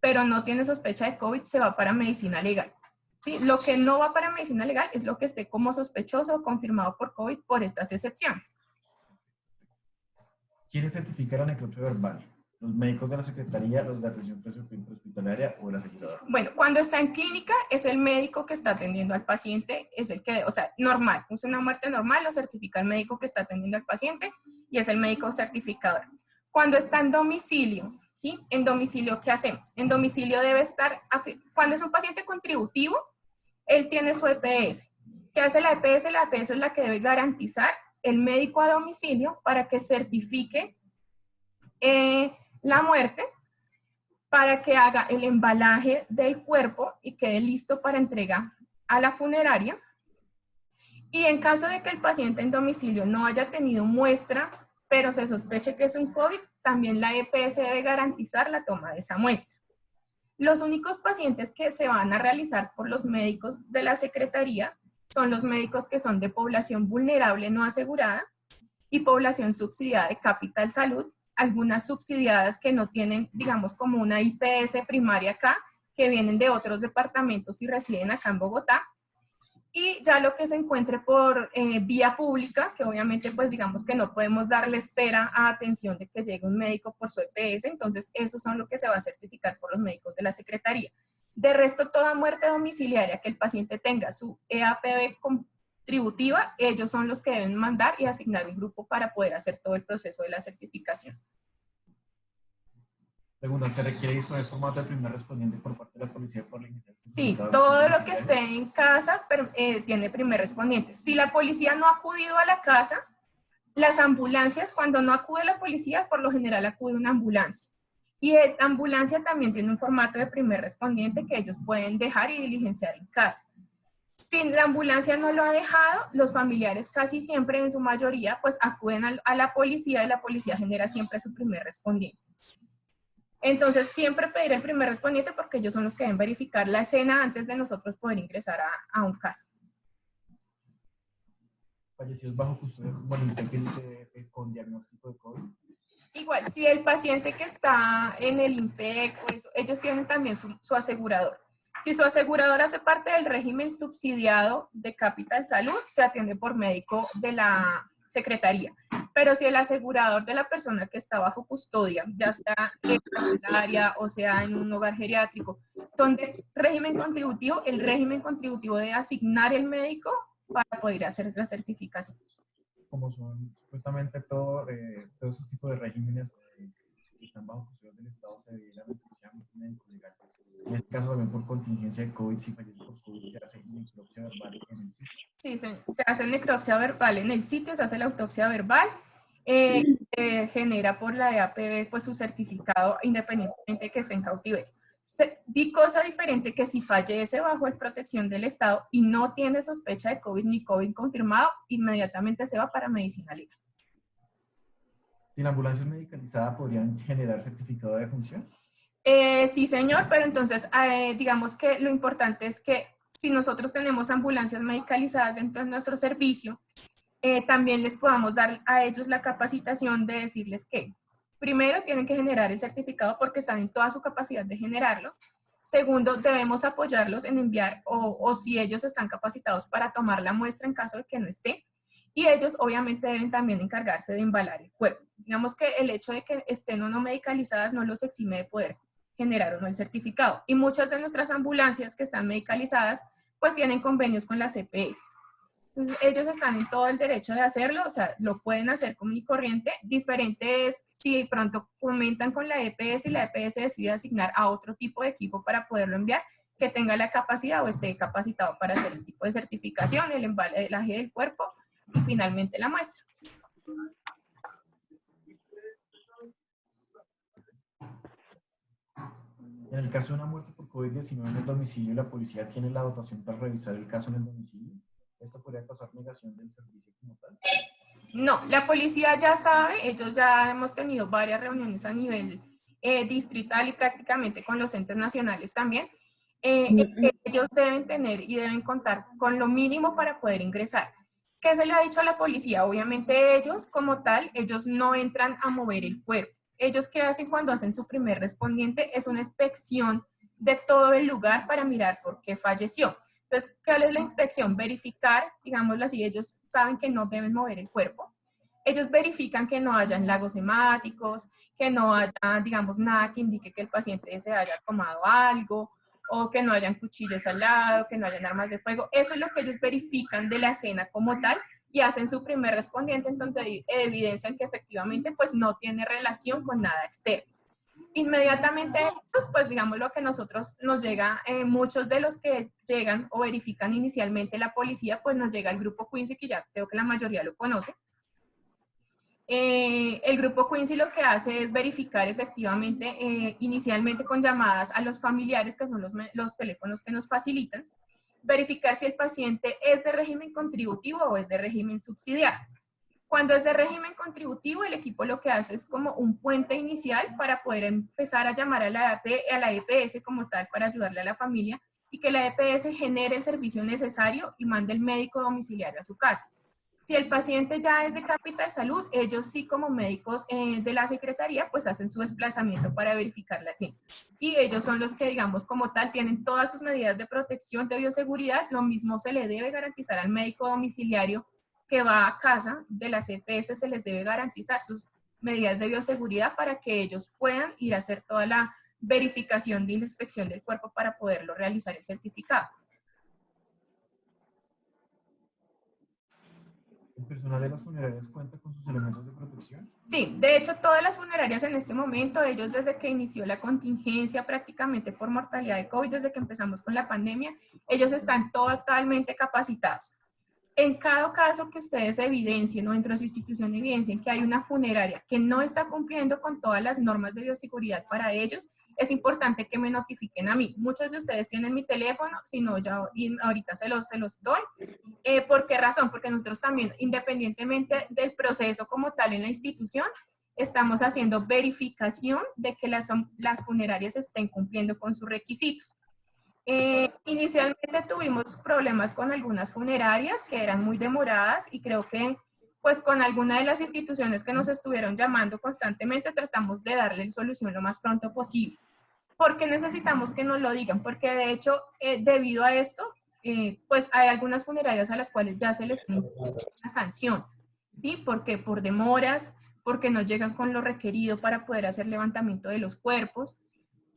pero no tiene sospecha de COVID, se va para medicina legal. ¿Sí? Lo que no va para medicina legal es lo que esté como sospechoso o confirmado por COVID por estas excepciones. ¿Quiénes certifican la necropsia verbal? ¿Los médicos de la Secretaría, los de atención prehospitalaria o el asegurador? Bueno, cuando está en clínica es el médico que está atendiendo al paciente, es el que, o sea, normal, es una muerte normal, lo certifica el médico que está atendiendo al paciente y es el médico certificador. Cuando está en domicilio, ¿sí? En domicilio, ¿qué hacemos? En domicilio debe estar, cuando es un paciente contributivo, él tiene su EPS. ¿Qué hace la EPS? La EPS es la que debe garantizar el médico a domicilio para que certifique la muerte, para que haga el embalaje del cuerpo y quede listo para entrega a la funeraria. Y en caso de que el paciente en domicilio no haya tenido muestra, pero se sospeche que es un COVID, también la EPS debe garantizar la toma de esa muestra. Los únicos pacientes que se van a realizar por los médicos de la Secretaría son los médicos que son de población vulnerable no asegurada y población subsidiada de Capital Salud, algunas subsidiadas que no tienen, digamos, como una IPS primaria acá, que vienen de otros departamentos y residen acá en Bogotá, y ya lo que se encuentre por vía pública, que obviamente pues digamos que no podemos darle espera a atención de que llegue un médico por su EPS, entonces esos son lo que se va a certificar por los médicos de la Secretaría. De resto, toda muerte domiciliaria que el paciente tenga su EAPB contributiva, ellos son los que deben mandar y asignar un grupo para poder hacer todo el proceso de la certificación. Pregunta, ¿se requiere disponer formato de primer respondiente por parte de la policía por la iniciativa? Sí, todo lo que esté en casa tiene primer respondiente. Si la policía no ha acudido a la casa, las ambulancias, cuando no acude la policía, por lo general acude una ambulancia. Y la ambulancia también tiene un formato de primer respondiente que ellos pueden dejar y diligenciar en casa. Si la ambulancia no lo ha dejado, los familiares casi siempre, en su mayoría, pues acuden a la policía y la policía genera siempre su primer respondiente. Entonces, siempre pedir el primer respondiente porque ellos son los que deben verificar la escena antes de nosotros poder ingresar a un caso. Fallecidos bajo custodia como el INPEC y el ICDF con diagnóstico de COVID. Igual, si el paciente que está en el INPEC, o eso, ellos tienen también su asegurador. Si su asegurador hace parte del régimen subsidiado de Capital Salud, se atiende por médico de la secretaría. Pero si el asegurador de la persona que está bajo custodia, ya sea en carcelaria o sea en un hogar geriátrico, son de régimen contributivo, el régimen contributivo debe asignar el médico para poder hacer la certificación. Como son supuestamente todos esos tipos de regímenes que están bajo custodia del Estado, se debería beneficiar a un médico legal. En este caso también por contingencia de COVID, si fallece por COVID, se hace necropsia verbal en el sitio. Sí, se hace necropsia verbal en el sitio, se hace la autopsia verbal, genera por la EAPB pues su certificado independientemente que esté en cautiverio. Di cosa diferente que si fallece bajo la protección del Estado y no tiene sospecha de COVID ni COVID confirmado, inmediatamente se va para medicina legal. Si la ambulancia es medicalizada, ¿podrían generar certificado de defunción? Sí, señor, pero entonces digamos que lo importante es que si nosotros tenemos ambulancias medicalizadas dentro de nuestro servicio, también les podamos dar a ellos la capacitación de decirles que primero tienen que generar el certificado porque están en toda su capacidad de generarlo. Segundo, debemos apoyarlos en enviar o si ellos están capacitados para tomar la muestra en caso de que no esté. Y ellos obviamente deben también encargarse de embalar el cuerpo. Digamos que el hecho de que estén o no medicalizadas no los exime de poder generar o no el certificado. Y muchas de nuestras ambulancias que están medicalizadas pues tienen convenios con las EPS. Entonces, ellos están en todo el derecho de hacerlo, o sea, lo pueden hacer común y corriente. Diferente es si de pronto comentan con la EPS y la EPS decide asignar a otro tipo de equipo para poderlo enviar, que tenga la capacidad o esté capacitado para hacer el tipo de certificación, el embalaje del cuerpo y finalmente la muestra. En el caso de una muerte por COVID-19 en el domicilio, ¿la policía tiene la dotación para revisar el caso en el domicilio? ¿Esto podría causar negación del servicio como tal? No, la policía ya sabe, ellos ya hemos tenido varias reuniones a nivel distrital y prácticamente con los entes nacionales también. Ellos deben tener y deben contar con lo mínimo para poder ingresar. ¿Qué se le ha dicho a la policía? Obviamente ellos como tal, ellos no entran a mover el cuerpo. Ellos qué hacen cuando hacen su primer respondiente es una inspección de todo el lugar para mirar por qué falleció. Entonces, ¿cuál es la inspección? Verificar, digámoslo así, ellos saben que no deben mover el cuerpo. Ellos verifican que no hayan lagos hemáticos, que no haya, digamos, nada que indique que el paciente se haya tomado algo, o que no hayan cuchillos al lado, que no hayan armas de fuego. Eso es lo que ellos verifican de la escena como tal y hacen su primer respondiente, entonces evidencian que efectivamente pues no tiene relación con nada externo. Inmediatamente, pues digamos lo que nosotros nos llega, muchos de los que llegan o verifican inicialmente la policía, pues nos llega el grupo Quincy, que ya creo que la mayoría lo conoce. El grupo Quincy lo que hace es verificar efectivamente, inicialmente con llamadas a los familiares, que son los teléfonos que nos facilitan, verificar si el paciente es de régimen contributivo o es de régimen subsidiario. Cuando es de régimen contributivo, el equipo lo que hace es como un puente inicial para poder empezar a llamar a la EPS como tal para ayudarle a la familia y que la EPS genere el servicio necesario y mande el médico domiciliario a su casa. Si el paciente ya es de Capital Salud, ellos sí como médicos de la Secretaría pues hacen su desplazamiento para verificar la escena. Y ellos son los que digamos como tal tienen todas sus medidas de protección, de bioseguridad. Lo mismo se le debe garantizar al médico domiciliario que va a casa de las EPS, se les debe garantizar sus medidas de bioseguridad para que ellos puedan ir a hacer toda la verificación de la inspección del cuerpo para poderlo realizar el certificado. El personal de las funerarias cuenta con sus elementos de protección? Sí, de hecho todas las funerarias en este momento, ellos desde que inició la contingencia prácticamente por mortalidad de COVID, desde que empezamos con la pandemia, ellos están totalmente capacitados. En cada caso que ustedes evidencien o dentro de su institución evidencien que hay una funeraria que no está cumpliendo con todas las normas de bioseguridad para ellos, es importante que me notifiquen a mí. Muchos de ustedes tienen mi teléfono, si no, ya ahorita se los doy. ¿Por qué razón? Porque nosotros también, independientemente del proceso como tal en la institución, estamos haciendo verificación de que las funerarias estén cumpliendo con sus requisitos. Inicialmente tuvimos problemas con algunas funerarias que eran muy demoradas y creo que pues con alguna de las instituciones que nos estuvieron llamando constantemente tratamos de darle solución lo más pronto posible. ¿Por qué necesitamos que nos lo digan? Porque de hecho, debido a esto, pues hay algunas funerarias a las cuales ya se les han las sanciones, ¿sí? Porque por demoras, porque no llegan con lo requerido para poder hacer levantamiento de los cuerpos,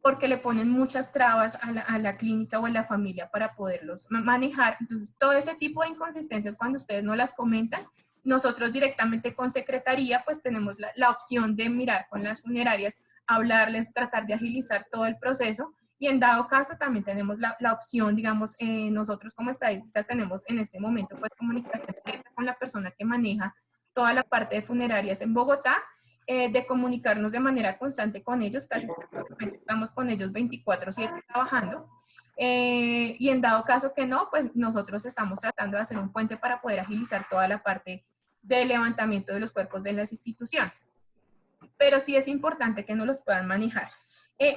porque le ponen muchas trabas a la clínica o a la familia para poderlos manejar. Entonces, todo ese tipo de inconsistencias, cuando ustedes no las comentan, nosotros directamente con secretaría, pues tenemos la opción de mirar con las funerarias, hablarles, tratar de agilizar todo el proceso, y en dado caso también tenemos la opción, digamos, nosotros como estadísticas tenemos en este momento pues comunicación directa con la persona que maneja toda la parte de funerarias en Bogotá, de comunicarnos de manera constante con ellos, casi estamos con ellos 24/7 trabajando, y en dado caso que no, pues nosotros estamos tratando de hacer un puente para poder agilizar toda la parte de levantamiento de los cuerpos de las instituciones. Pero sí es importante que no los puedan manejar.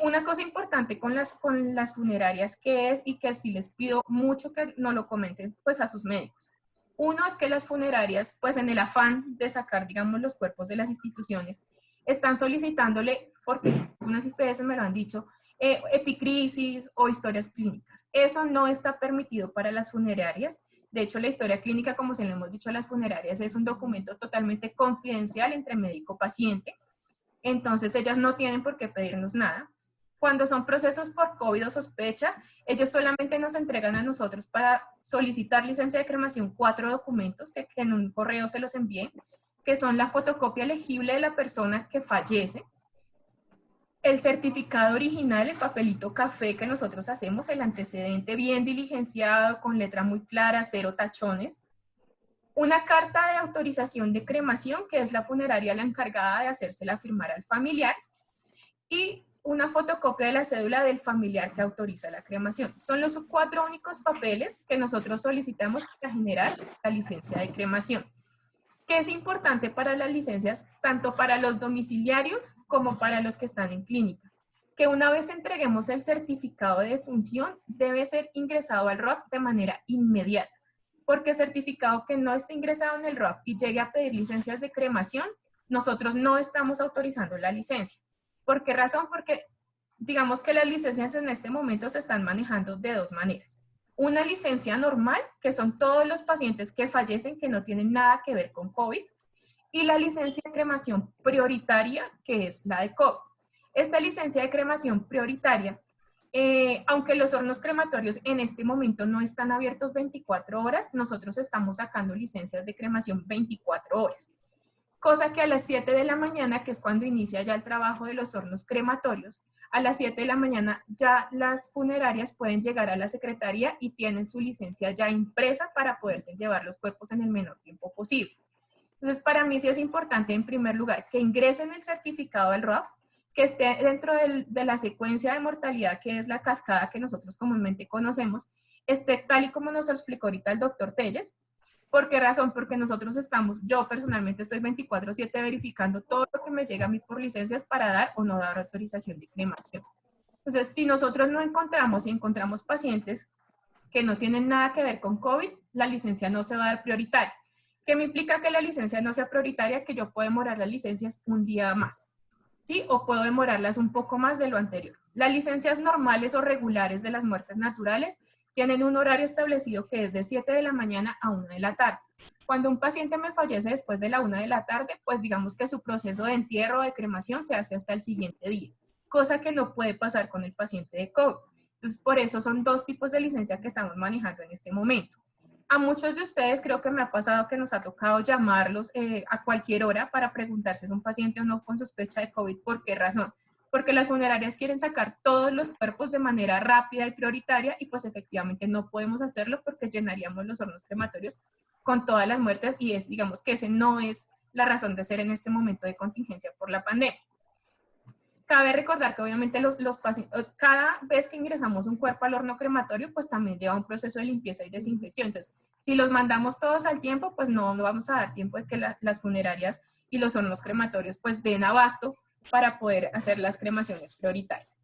Una cosa importante con las funerarias que es, y que sí les pido mucho que no lo comenten pues a sus médicos. Uno es que las funerarias, pues en el afán de sacar, digamos, los cuerpos de las instituciones, están solicitándole, porque algunas IPS me lo han dicho, epicrisis o historias clínicas. Eso no está permitido para las funerarias. De hecho, la historia clínica, como se le hemos dicho a las funerarias, es un documento totalmente confidencial entre médico-paciente. Entonces, ellas no tienen por qué pedirnos nada. Cuando son procesos por COVID o sospecha, ellos solamente nos entregan a nosotros para solicitar licencia de cremación 4 documentos que en un correo se los envíen, que son la fotocopia legible de la persona que fallece, el certificado original, el papelito café que nosotros hacemos, el antecedente bien diligenciado, con letra muy clara, 0 tachones, una carta de autorización de cremación, que es la funeraria la encargada de hacérsela firmar al familiar, y una fotocopia de la cédula del familiar que autoriza la cremación. Son los 4 únicos papeles que nosotros solicitamos para generar la licencia de cremación. ¿Qué es importante para las licencias, tanto para los domiciliarios como para los que están en clínica? Que una vez entreguemos el certificado de defunción, debe ser ingresado al ROAF de manera inmediata, porque certificado que no esté ingresado en el ROAF y llegue a pedir licencias de cremación, nosotros no estamos autorizando la licencia. ¿Por qué razón? Porque digamos que las licencias en este momento se están manejando de 2 maneras. Una licencia normal, que son todos los pacientes que fallecen que no tienen nada que ver con COVID, y la licencia de cremación prioritaria, que es la de COVID. Esta licencia de cremación prioritaria, aunque los hornos crematorios en este momento no están abiertos 24 horas, nosotros estamos sacando licencias de cremación 24 horas. Cosa que a las 7 de la mañana, que es cuando inicia ya el trabajo de los hornos crematorios, a las 7 de la mañana ya las funerarias pueden llegar a la secretaría y tienen su licencia ya impresa para poderse llevar los cuerpos en el menor tiempo posible. Entonces, para mí sí es importante, en primer lugar, que ingresen el certificado del ROAF, que esté dentro de la secuencia de mortalidad, que es la cascada que nosotros comúnmente conocemos, esté tal y como nos lo explicó ahorita el doctor Telles. ¿Por qué razón? Porque nosotros yo personalmente estoy 24/7 verificando todo lo que me llega a mí por licencias para dar o no dar autorización de cremación. Entonces, si nosotros no encontramos pacientes que no tienen nada que ver con COVID, la licencia no se va a dar prioritaria. ¿Qué me implica que la licencia no sea prioritaria? Que yo puedo demorar las licencias un día más, ¿sí? O puedo demorarlas un poco más de lo anterior. Las licencias normales o regulares de las muertes naturales tienen un horario establecido que es de 7 de la mañana a 1 de la tarde. Cuando un paciente me fallece después de la 1 de la tarde, pues digamos que su proceso de entierro o de cremación se hace hasta el siguiente día, cosa que no puede pasar con el paciente de COVID. Entonces, por eso son 2 tipos de licencia que estamos manejando en este momento. A muchos de ustedes creo que me ha pasado que nos ha tocado llamarlos a cualquier hora para preguntar si es un paciente o no con sospecha de COVID. ¿Por qué razón? Porque las funerarias quieren sacar todos los cuerpos de manera rápida y prioritaria y pues efectivamente no podemos hacerlo porque llenaríamos los hornos crematorios con todas las muertes y es, digamos que ese no es la razón de ser en este momento de contingencia por la pandemia. Cabe recordar que obviamente los pacientes, cada vez que ingresamos un cuerpo al horno crematorio, pues también lleva un proceso de limpieza y desinfección. Entonces, si los mandamos todos al tiempo, pues no vamos a dar tiempo de que las funerarias y los hornos crematorios pues den abasto para poder hacer las cremaciones prioritarias.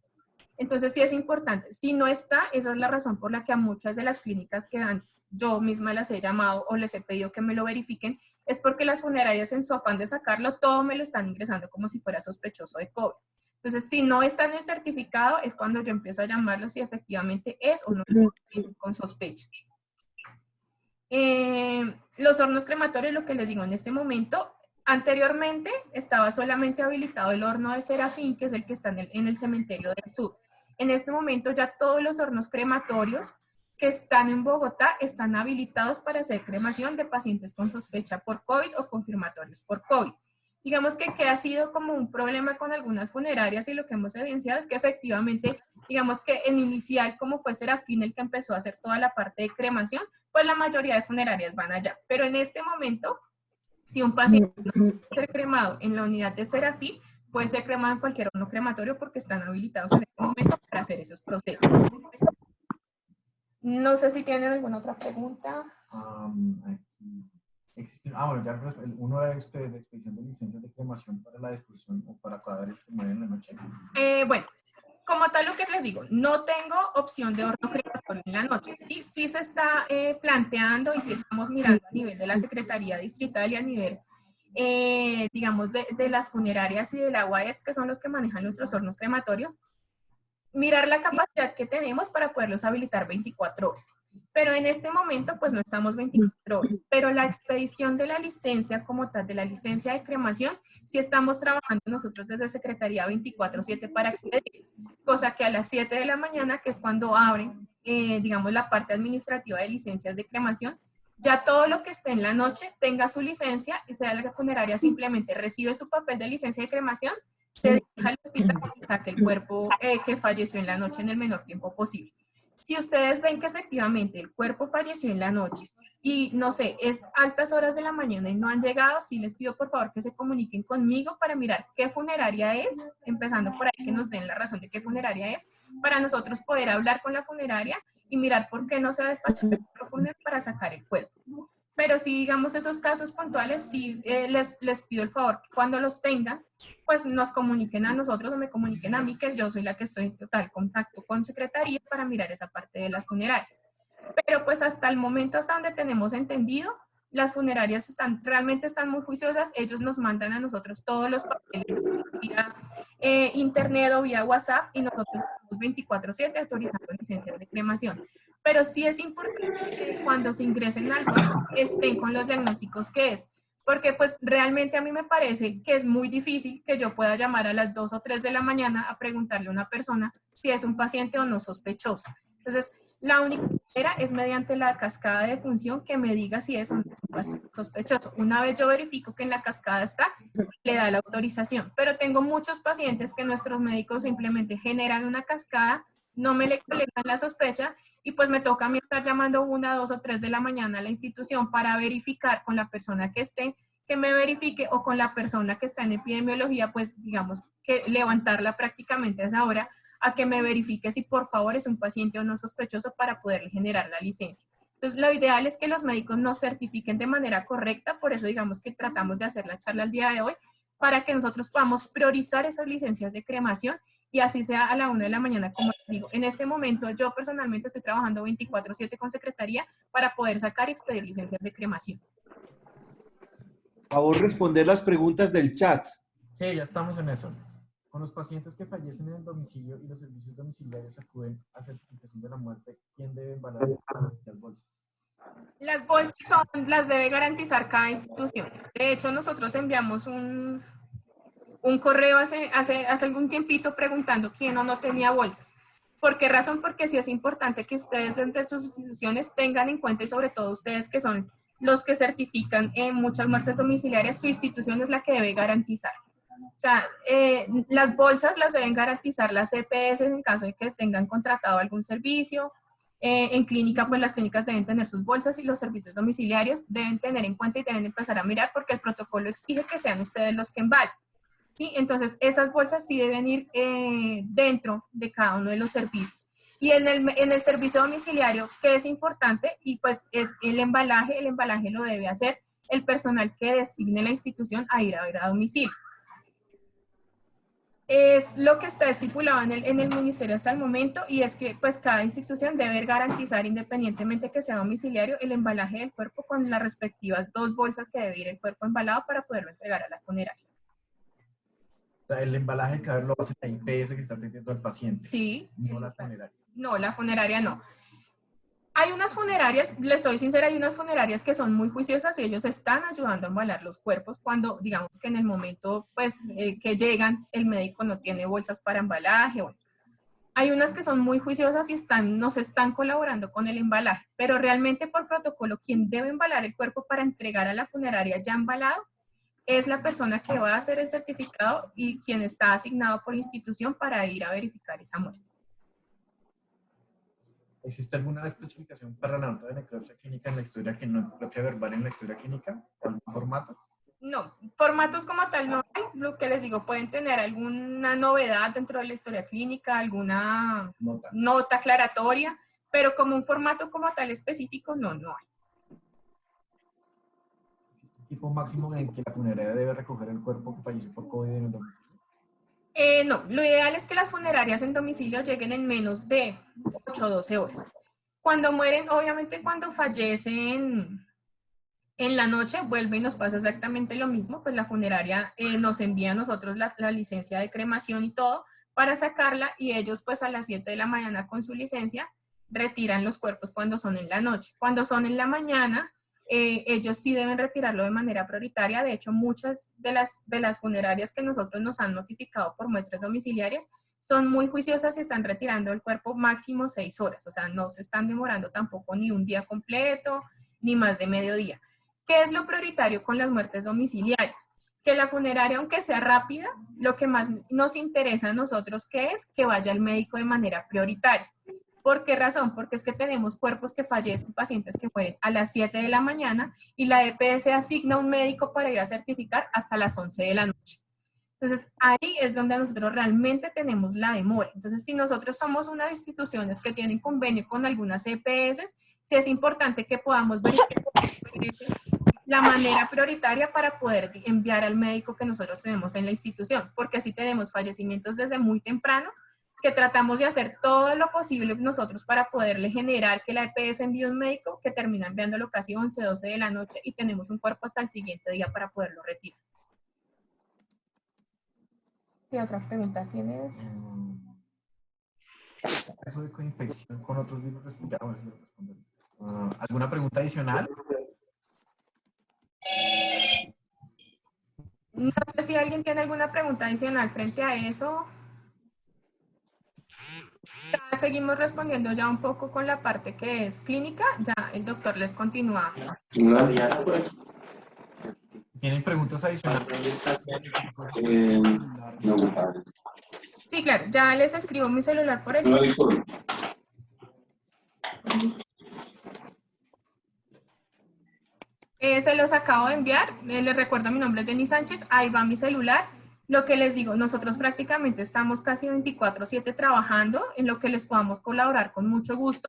Entonces, sí es importante. Si no está, esa es la razón por la que a muchas de las clínicas que dan, yo misma las he llamado o les he pedido que me lo verifiquen, es porque las funerarias en su afán de sacarlo, todo me lo están ingresando como si fuera sospechoso de COVID. Entonces, si no está en el certificado, es cuando yo empiezo a llamarlo si efectivamente es o no es con sospecha. Los hornos crematorios, lo que les digo en este momento, anteriormente estaba solamente habilitado el horno de Serafín, que es el que está en el cementerio del sur. En este momento ya todos los hornos crematorios que están en Bogotá están habilitados para hacer cremación de pacientes con sospecha por COVID o confirmatorios por COVID. Digamos que ha sido como un problema con algunas funerarias y lo que hemos evidenciado es que efectivamente, digamos que en inicial, como fue Serafín el que empezó a hacer toda la parte de cremación, pues la mayoría de funerarias van allá. Pero en este momento, si un paciente no puede ser cremado en la unidad de Serafín, puede ser cremado en cualquier horno crematorio porque están habilitados en este momento para hacer esos procesos. No sé si tienen alguna otra pregunta. Bueno, ya uno era de expedición de licencias de cremación para la disposición o para cadáveres que mueren en la noche. Bueno, como tal lo que les digo, no tengo opción de horno crematorio en la noche. Sí se está planteando y sí estamos mirando a nivel de la Secretaría Distrital y a nivel, digamos, de las funerarias y de la UAEPS, que son los que manejan nuestros hornos crematorios, mirar la capacidad que tenemos para poderlos habilitar 24 horas. Pero en este momento, pues no estamos 24 horas. Pero la expedición de la licencia como tal, de la licencia de cremación, sí estamos trabajando nosotros desde Secretaría 24/7 para expedirlas. Cosa que a las 7 de la mañana, que es cuando abren, digamos, la parte administrativa de licencias de cremación, ya todo lo que esté en la noche tenga su licencia y sea la funeraria simplemente recibe su papel de licencia de cremación, se dirige al hospital y saque el cuerpo que falleció en la noche en el menor tiempo posible. Si ustedes ven que efectivamente el cuerpo falleció en la noche y, no sé, es altas horas de la mañana y no han llegado, sí les pido por favor que se comuniquen conmigo para mirar qué funeraria es, empezando por ahí que nos den la razón de qué funeraria es, para nosotros poder hablar con la funeraria y mirar por qué no se va a despachar el cuerpo funerario para sacar el cuerpo. Pero si digamos esos casos puntuales, sí les pido el favor que cuando los tengan, pues nos comuniquen a nosotros o me comuniquen a mí, que yo soy la que estoy en total contacto con Secretaría para mirar esa parte de las funerarias. Pero pues hasta el momento, hasta donde tenemos entendido, las funerarias realmente están muy juiciosas, ellos nos mandan a nosotros todos los papeles vía internet o vía WhatsApp y nosotros estamos 24/7 autorizando licencias de cremación. Pero sí es importante que cuando se ingresen al cuerpo estén con los diagnósticos que es, porque pues realmente a mí me parece que es muy difícil que yo pueda llamar a las 2 o 3 de la mañana a preguntarle a una persona si es un paciente o no sospechoso. Entonces, la única manera es mediante la cascada de función que me diga si es un paciente sospechoso. Una vez yo verifico que en la cascada está, le da la autorización. Pero tengo muchos pacientes que nuestros médicos simplemente generan una cascada, no me le colectan la sospecha y pues me toca a mí estar llamando 1, 2 o 3 de la mañana a la institución para verificar con la persona que esté, que me verifique, o con la persona que está en epidemiología, pues digamos que levantarla prácticamente a esa hora a que me verifique si por favor es un paciente o no sospechoso para poderle generar la licencia. Entonces, lo ideal es que los médicos nos certifiquen de manera correcta, por eso digamos que tratamos de hacer la charla el día de hoy, para que nosotros podamos priorizar esas licencias de cremación y así sea a la 1 de la mañana, como les digo. En este momento yo personalmente estoy trabajando 24/7 con Secretaría para poder sacar y expedir licencias de cremación. Por favor, responder las preguntas del chat. Sí, ya estamos en eso. Con los pacientes que fallecen en el domicilio y los servicios domiciliarios acuden a certificación de la muerte, ¿quién debe embalar las bolsas? Las bolsas las debe garantizar cada institución. De hecho, nosotros enviamos un correo hace algún tiempito preguntando quién o no tenía bolsas. ¿Por qué razón? Porque sí es importante que ustedes dentro de sus instituciones tengan en cuenta, y sobre todo ustedes que son los que certifican muchas muertes domiciliarias, su institución es la que debe garantizar. O sea, las bolsas las deben garantizar las EPS en caso de que tengan contratado algún servicio. En clínica, pues las clínicas deben tener sus bolsas y los servicios domiciliarios deben tener en cuenta y deben empezar a mirar porque el protocolo exige que sean ustedes los que embalen. ¿Sí? Entonces, esas bolsas sí deben ir dentro de cada uno de los servicios. Y en el servicio domiciliario, que es importante, y pues es el embalaje lo debe hacer el personal que designe la institución a ir a ver a domicilio. Es lo que está estipulado en el ministerio hasta el momento, y es que pues cada institución debe garantizar, independientemente que sea domiciliario, el embalaje del cuerpo con las respectivas 2 bolsas que debe ir el cuerpo embalado para poderlo entregar a la funeraria. El embalaje del cadáver lo hace la IPS que está atendiendo al paciente. Sí. No la funeraria. No, la funeraria no. Hay unas funerarias, les soy sincera, hay unas funerarias que son muy juiciosas y ellos están ayudando a embalar los cuerpos cuando, digamos que en el momento pues que llegan, el médico no tiene bolsas para embalaje. Bueno, hay unas que son muy juiciosas y nos están colaborando con el embalaje, pero realmente por protocolo, quien debe embalar el cuerpo para entregar a la funeraria ya embalado es la persona que va a hacer el certificado y quien está asignado por institución para ir a verificar esa muerte. ¿Existe alguna especificación para la nota de necropsia clínica en la historia que no necropsia verbal en la historia clínica? ¿Algún formato? No, formatos como tal no hay. Lo que les digo, pueden tener alguna novedad dentro de la historia clínica, alguna nota aclaratoria, pero como un formato como tal específico, no hay. ¿Existe un tiempo máximo en que la funeraria debe recoger el cuerpo que falleció por COVID en el domicilio? No, lo ideal es que las funerarias en domicilio lleguen en menos de 8 o 12 horas. Cuando mueren, obviamente cuando fallecen en la noche, vuelve y nos pasa exactamente lo mismo, pues la funeraria nos envía a nosotros la licencia de cremación y todo para sacarla, y ellos pues a las 7 de la mañana con su licencia retiran los cuerpos cuando son en la noche. Cuando son en la mañana, ellos sí deben retirarlo de manera prioritaria. De hecho, muchas de las funerarias que nosotros nos han notificado por muestras domiciliarias son muy juiciosas y están retirando el cuerpo máximo 6 horas. O sea, no se están demorando tampoco ni un día completo, ni más de mediodía. ¿Qué es lo prioritario con las muertes domiciliarias? Que la funeraria, aunque sea rápida, lo que más nos interesa a nosotros que es que vaya el médico de manera prioritaria. ¿Por qué razón? Porque es que tenemos cuerpos que fallecen, pacientes que mueren a las 7 de la mañana y la EPS asigna un médico para ir a certificar hasta las 11 de la noche. Entonces, ahí es donde nosotros realmente tenemos la demora. Entonces, si nosotros somos unas instituciones que tienen convenio con algunas EPS, sí es importante que podamos verificar la manera prioritaria para poder enviar al médico que nosotros tenemos en la institución, porque así tenemos fallecimientos desde muy temprano, que tratamos de hacer todo lo posible nosotros para poderle generar que la EPS envíe un médico que termina enviándolo casi 11, 12 de la noche y tenemos un cuerpo hasta el siguiente día para poderlo retirar. ¿Qué otra pregunta tienes? Caso de coinfección con otros virus respiratorios. ¿Alguna pregunta adicional? No sé si alguien tiene alguna pregunta adicional frente a eso. Ya seguimos respondiendo ya un poco con la parte que es clínica. Ya el doctor les continúa. ¿Tienen preguntas adicionales? Sí, claro. Ya les escribo mi celular por el chat. Se los acabo de enviar. Les recuerdo, mi nombre es Jenny Sánchez. Ahí va mi celular. Lo que les digo, nosotros prácticamente estamos casi 24/7 trabajando en lo que les podamos colaborar con mucho gusto.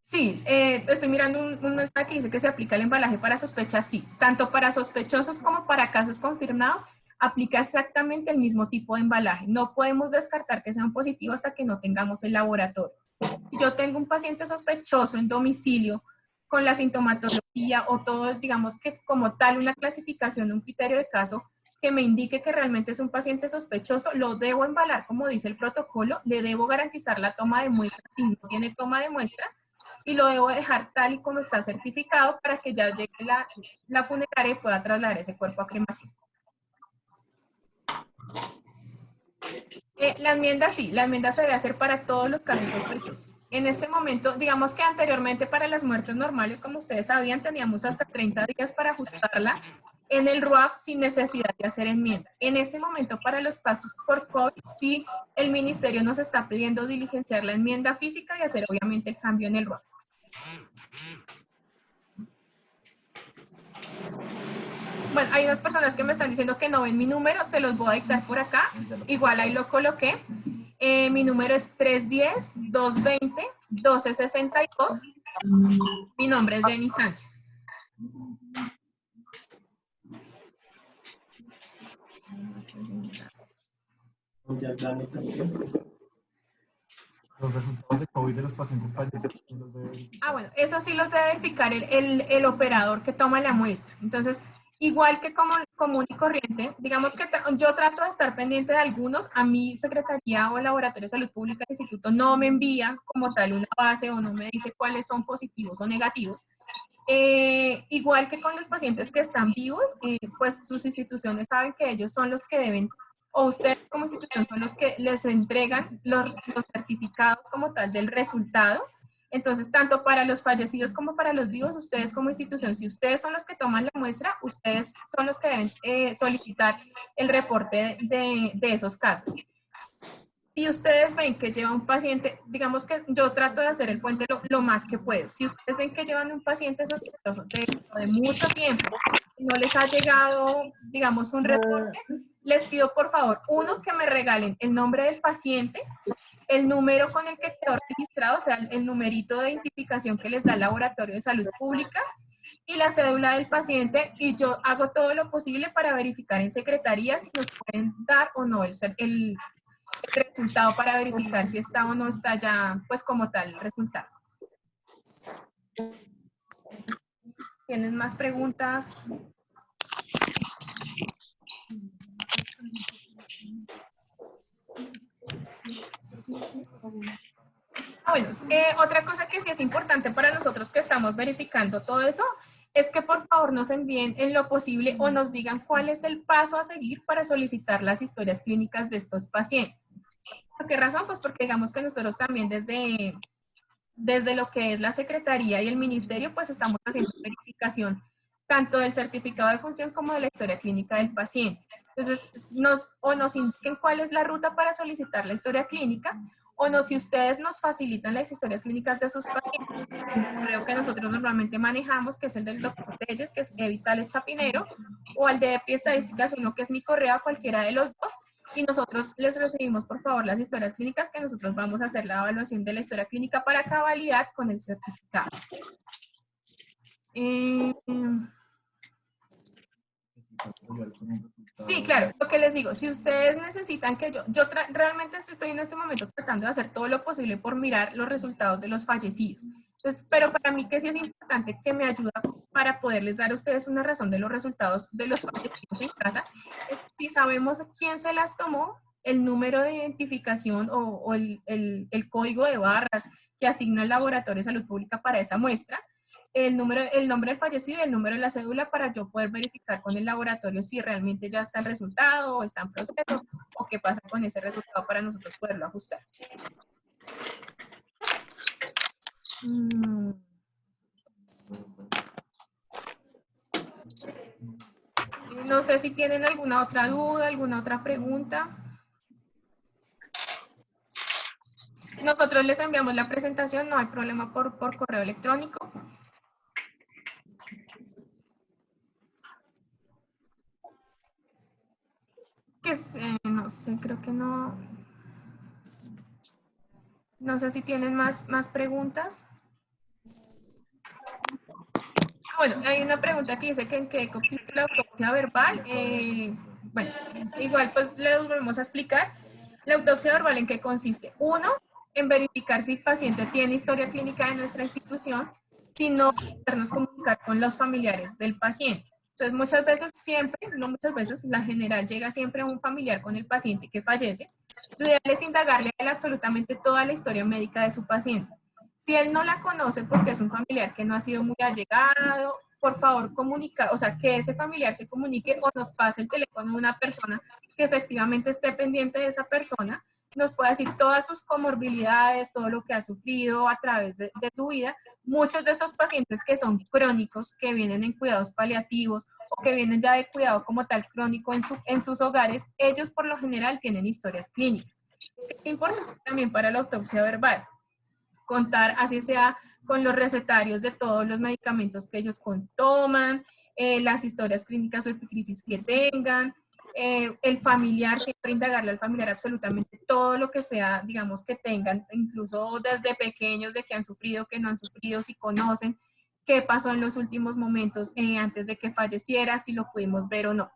Sí, estoy mirando un mensaje que dice que se aplica el embalaje para sospechas. Sí, tanto para sospechosos como para casos confirmados, aplica exactamente el mismo tipo de embalaje. No podemos descartar que sea un positivo hasta que no tengamos el laboratorio. Si yo tengo un paciente sospechoso en domicilio con la sintomatología o todo, digamos que como tal una clasificación, un criterio de caso que me indique que realmente es un paciente sospechoso, lo debo embalar como dice el protocolo, le debo garantizar la toma de muestra si no tiene toma de muestra y lo debo dejar tal y como está certificado para que ya llegue la funeraria y pueda trasladar ese cuerpo a cremación. La enmienda sí, la enmienda se debe hacer para todos los casos sospechosos. En este momento, digamos que anteriormente para las muertes normales, como ustedes sabían, teníamos hasta 30 días para ajustarla en el RUAF sin necesidad de hacer enmienda. En este momento, para los casos por COVID, sí, el ministerio nos está pidiendo diligenciar la enmienda física y hacer obviamente el cambio en el RUAF. Bueno, hay unas personas que me están diciendo que no ven mi número, se los voy a dictar por acá. Igual ahí lo coloqué. Mi número es 310-220-1262. Mi nombre es Jenny Sánchez. Los resultados de COVID de los pacientes fallecidos. Bueno, eso sí los debe verificar el operador que toma la muestra. Entonces, igual que como común y corriente, digamos que yo trato de estar pendiente de algunos, a mi Secretaría o Laboratorio de Salud Pública del Instituto no me envía como tal una base o no me dice cuáles son positivos o negativos. Igual que con los pacientes que están vivos, pues sus instituciones saben que ellos son los que deben, o ustedes como institución son los que les entregan los certificados como tal del resultado. Entonces, tanto para los fallecidos como para los vivos, ustedes como institución, si ustedes son los que toman la muestra, ustedes son los que deben solicitar el reporte de esos casos. Si ustedes ven que lleva un paciente, digamos que yo trato de hacer el puente lo más que puedo. Si ustedes ven que llevan un paciente sospechoso de mucho tiempo y no les ha llegado, digamos, un reporte, les pido por favor, uno, que me regalen el nombre del paciente, el número con el que quedó registrado, o sea, el numerito de identificación que les da el Laboratorio de Salud Pública y la cédula del paciente, y yo hago todo lo posible para verificar en secretaría si nos pueden dar o no el resultado para verificar si está o no está ya, pues como tal, el resultado. ¿Tienen más preguntas? Bueno, otra cosa que sí es importante para nosotros que estamos verificando todo eso, es que por favor nos envíen en lo posible o nos digan cuál es el paso a seguir para solicitar las historias clínicas de estos pacientes. ¿Por qué razón? Pues porque digamos que nosotros también desde lo que es la Secretaría y el Ministerio, pues estamos haciendo verificación tanto del certificado de función como de la historia clínica del paciente. Entonces, nos indiquen cuál es la ruta para solicitar la historia clínica, o si ustedes nos facilitan las historias clínicas de sus pacientes, creo que nosotros normalmente manejamos, que es el del doctor Telles, que es Evitale Chapinero, o al de EPI Estadísticas 1, que es mi correo, cualquiera de los dos, y nosotros les recibimos, por favor, las historias clínicas, que nosotros vamos a hacer la evaluación de la historia clínica para cabalidad con el certificado. Sí, claro, lo que les digo, si ustedes necesitan que realmente estoy en este momento tratando de hacer todo lo posible por mirar los resultados de los fallecidos. Entonces, pero para mí que sí es importante que me ayuda para poderles dar a ustedes una razón de los resultados de los fallecidos en casa, es si sabemos quién se las tomó, el número de identificación o el código de barras que asigna el Laboratorio de Salud Pública para esa muestra, el nombre del fallecido y el número de la cédula para yo poder verificar con el laboratorio si realmente ya está el resultado o está en proceso o qué pasa con ese resultado para nosotros poderlo ajustar. No sé si tienen alguna otra duda, alguna otra pregunta. Nosotros les enviamos la presentación, no hay problema por correo electrónico. No sé, creo que no. No sé si tienen más preguntas. Bueno, hay una pregunta que dice que en qué consiste la autopsia verbal. Bueno, igual pues le volvemos a explicar. La autopsia verbal, ¿en qué consiste? Uno, en verificar si el paciente tiene historia clínica de nuestra institución, si no, podernos comunicar con los familiares del paciente. Entonces, muchas veces, siempre, no muchas veces, la general llega siempre un familiar con el paciente que fallece. Lo ideal es indagarle a él absolutamente toda la historia médica de su paciente. Si él no la conoce porque es un familiar que no ha sido muy allegado, por favor comunicar, o sea, que ese familiar se comunique o nos pase el teléfono de una persona que efectivamente esté pendiente de esa persona, nos pueda decir todas sus comorbilidades, todo lo que ha sufrido a través de su vida. Muchos de estos pacientes que son crónicos, que vienen en cuidados paliativos o que vienen ya de cuidado como tal crónico en sus hogares, ellos por lo general tienen historias clínicas. Es importante también para la autopsia verbal, contar así sea con los recetarios de todos los medicamentos que ellos toman, las historias clínicas o epicrisis que tengan, el familiar, siempre indagarle al familiar absolutamente todo lo que sea, digamos, que tengan, incluso desde pequeños, de que han sufrido, que no han sufrido, si conocen qué pasó en los últimos momentos antes de que falleciera, si lo pudimos ver o no.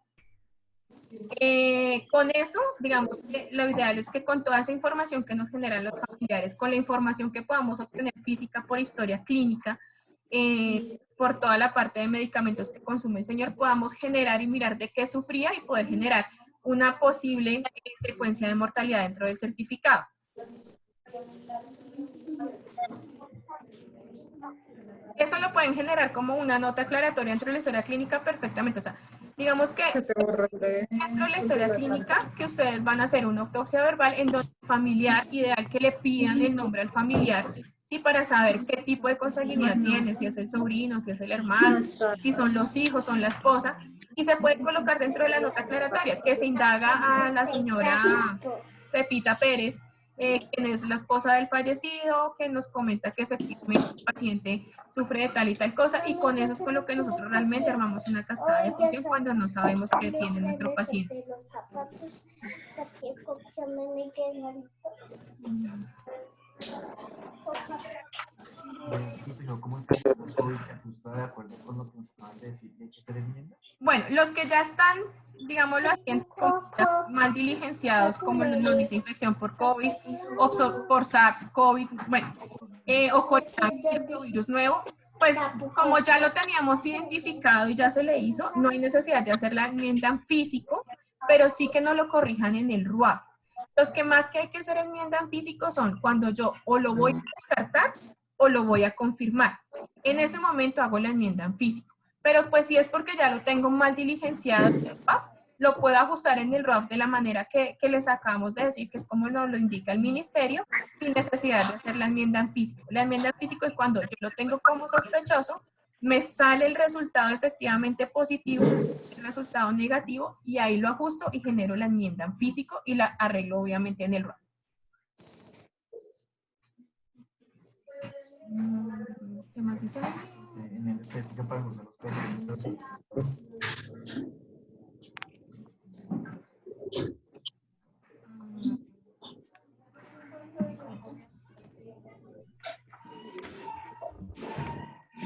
Con eso, digamos, que lo ideal es que con toda esa información que nos generan los familiares, con la información que podamos obtener física por historia clínica, por toda la parte de medicamentos que consume el señor, podamos generar y mirar de qué sufría y poder generar una posible secuencia de mortalidad dentro del certificado. Eso lo pueden generar como una nota aclaratoria dentro de la historia clínica perfectamente. O sea, digamos que dentro de la historia clínica que ustedes van a hacer una autopsia verbal en donde el familiar, ideal que le pidan el nombre al familiar, ¿sí? Para saber qué tipo de consanguinidad tiene, si es el sobrino, si es el hermano, si son los hijos, son la esposa, y se puede colocar dentro de la nota aclaratoria que se indaga a la señora Pepita Pérez, quien es la esposa del fallecido, que nos comenta que efectivamente el paciente sufre de tal y tal cosa, y con eso es con lo que nosotros realmente armamos una cascada de función cuando no sabemos qué tiene nuestro paciente. ¿Cómo se ajusta de acuerdo con lo que nos acaban de decir que hay que hacer enmienda? Bueno, los que ya están, digámoslo así, mal diligenciados, como nos dice infección por COVID, o por SARS, COVID, bueno, o coronavirus o virus nuevo, pues como ya lo teníamos identificado y ya se le hizo, no hay necesidad de hacer la enmienda en físico, pero sí que no lo corrijan en el RUAF. Los que más que hay que hacer enmienda en físico son cuando yo o lo voy a descartar o lo voy a confirmar. En ese momento hago la enmienda en físico. Pero pues si es porque ya lo tengo mal diligenciado en el RUAF, lo puedo ajustar en el RUAF de la manera que les acabamos de decir, que es como nos lo indica el ministerio, sin necesidad de hacer la enmienda en físico. La enmienda en físico es cuando yo lo tengo como sospechoso, me sale el resultado efectivamente positivo, el resultado negativo, y ahí lo ajusto y genero la enmienda en físico y la arreglo obviamente en el RUAF. ¿Qué más dice? Enmienda estética para ajustar los procedimientos.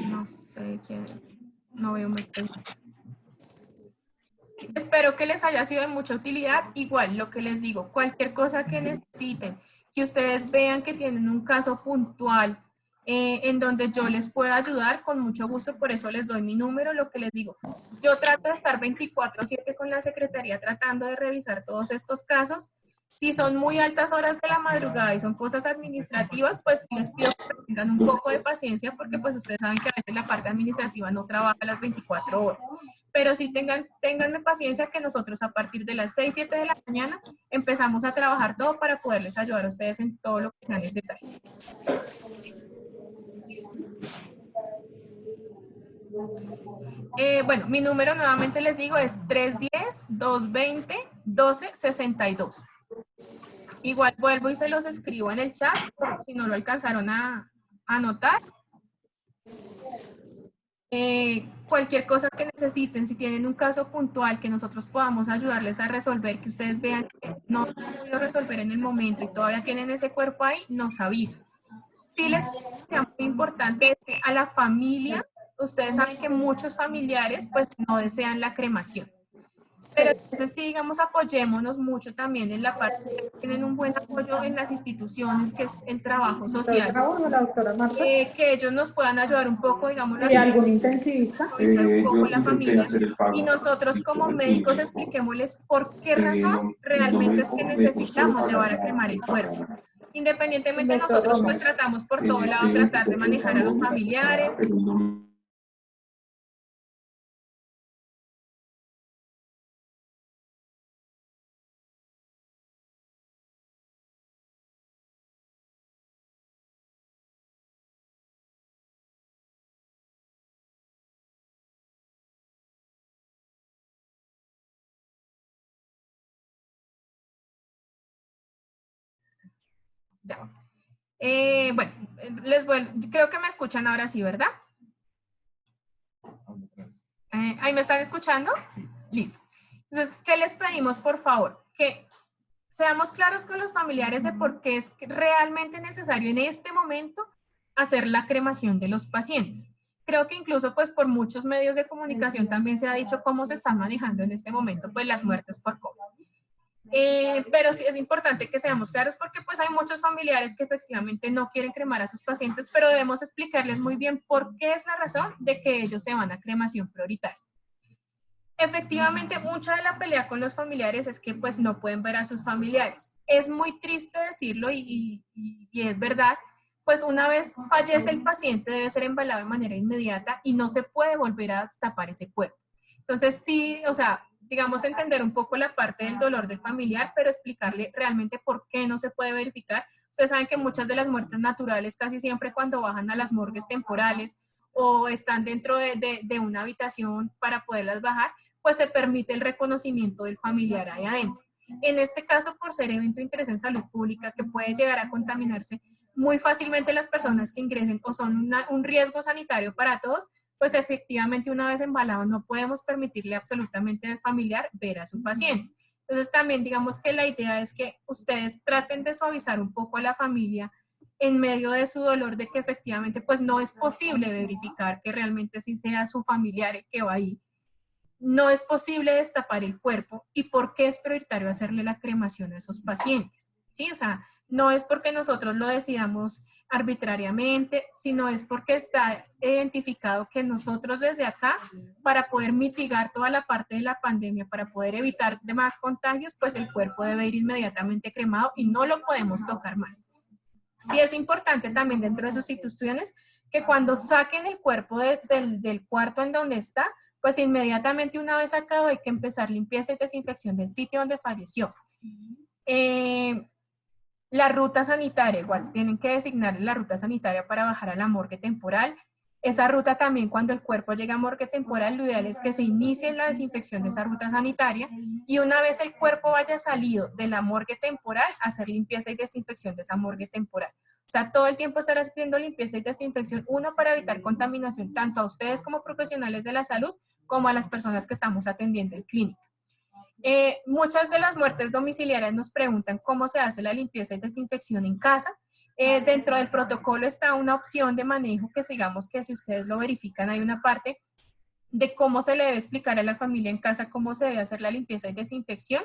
No sé quién, no veo muy bien. Espero que les haya sido de mucha utilidad. Igual, lo que les digo, cualquier cosa que necesiten, que ustedes vean que tienen un caso puntual en donde yo les pueda ayudar, con mucho gusto, por eso les doy mi número. Lo que les digo, yo trato de estar 24/7 con la secretaría tratando de revisar todos estos casos. Si son muy altas horas de la madrugada y son cosas administrativas, pues les pido que tengan un poco de paciencia, porque pues ustedes saben que a veces la parte administrativa no trabaja las 24 horas. Pero sí ténganme paciencia, que nosotros a partir de las 6, 7 de la mañana empezamos a trabajar todo para poderles ayudar a ustedes en todo lo que sea necesario. Bueno, mi número nuevamente les digo es 310-220-1262. Igual vuelvo y se los escribo en el chat, si no lo alcanzaron a anotar. Cualquier cosa que necesiten, si tienen un caso puntual que nosotros podamos ayudarles a resolver, que ustedes vean que no lo han podido resolver en el momento y todavía tienen ese cuerpo ahí, nos avisan. Sí les sea muy importante es que a la familia, ustedes saben que muchos familiares pues no desean la cremación. Pero entonces sí, digamos, apoyémonos mucho también en la parte que tienen un buen apoyo en las instituciones, que es el trabajo social. La doctora Marta. Que ellos nos puedan ayudar un poco, digamos, ¿Y algún intensivista? Un poco la familia. Y nosotros como médicos expliquémosles por qué razón realmente es que necesitamos llevar a cremar el cuerpo. Independientemente, nosotros pues tratamos por todo lado tratar de manejar a los familiares. Ya. Bueno, creo que me escuchan ahora sí, ¿verdad? ¿Ahí me están escuchando? Sí. Listo. Entonces, ¿qué les pedimos, por favor? Que seamos claros con los familiares de por qué es realmente necesario en este momento hacer la cremación de los pacientes. Creo que incluso pues por muchos medios de comunicación también se ha dicho cómo se están manejando en este momento pues las muertes por COVID. Pero sí es importante que seamos claros porque pues hay muchos familiares que efectivamente no quieren cremar a sus pacientes, pero debemos explicarles muy bien por qué es la razón de que ellos se van a cremación prioritaria. Efectivamente, mucha de la pelea con los familiares es que pues no pueden ver a sus familiares. Es muy triste decirlo y es verdad, pues una vez fallece el paciente debe ser embalado de manera inmediata y no se puede volver a destapar ese cuerpo. Entonces sí, o sea, digamos entender un poco la parte del dolor del familiar, pero explicarle realmente por qué no se puede verificar. Ustedes saben que muchas de las muertes naturales casi siempre cuando bajan a las morgues temporales o están dentro de una habitación para poderlas bajar, pues se permite el reconocimiento del familiar ahí adentro. En este caso, por ser evento de interés en salud pública que puede llegar a contaminarse muy fácilmente las personas que ingresen o son un riesgo sanitario para todos, pues efectivamente una vez embalado no podemos permitirle absolutamente al familiar ver a su paciente. Entonces también digamos que la idea es que ustedes traten de suavizar un poco a la familia en medio de su dolor de que efectivamente pues no es posible verificar que realmente sí sea su familiar el que va ahí. No es posible destapar el cuerpo y por qué es prioritario hacerle la cremación a esos pacientes, ¿sí? O sea, no es porque nosotros lo decidamos arbitrariamente, sino es porque está identificado que nosotros desde acá, para poder mitigar toda la parte de la pandemia, para poder evitar demás contagios, pues el cuerpo debe ir inmediatamente cremado y no lo podemos tocar más. Sí es importante también dentro de sus instituciones que cuando saquen el cuerpo del cuarto en donde está, pues inmediatamente una vez sacado hay que empezar limpieza y desinfección del sitio donde falleció. La ruta sanitaria, igual, tienen que designar la ruta sanitaria para bajar a la morgue temporal. Esa ruta también, cuando el cuerpo llega a morgue temporal, lo ideal es que se inicie la desinfección de esa ruta sanitaria y una vez el cuerpo vaya salido de la morgue temporal, hacer limpieza y desinfección de esa morgue temporal. O sea, todo el tiempo estar haciendo limpieza y desinfección, uno, para evitar contaminación tanto a ustedes como profesionales de la salud, como a las personas que estamos atendiendo en clínica. Muchas de las muertes domiciliarias nos preguntan cómo se hace la limpieza y desinfección en casa. Dentro del protocolo está una opción de manejo que digamos que si ustedes lo verifican hay una parte de cómo se le debe explicar a la familia en casa cómo se debe hacer la limpieza y desinfección.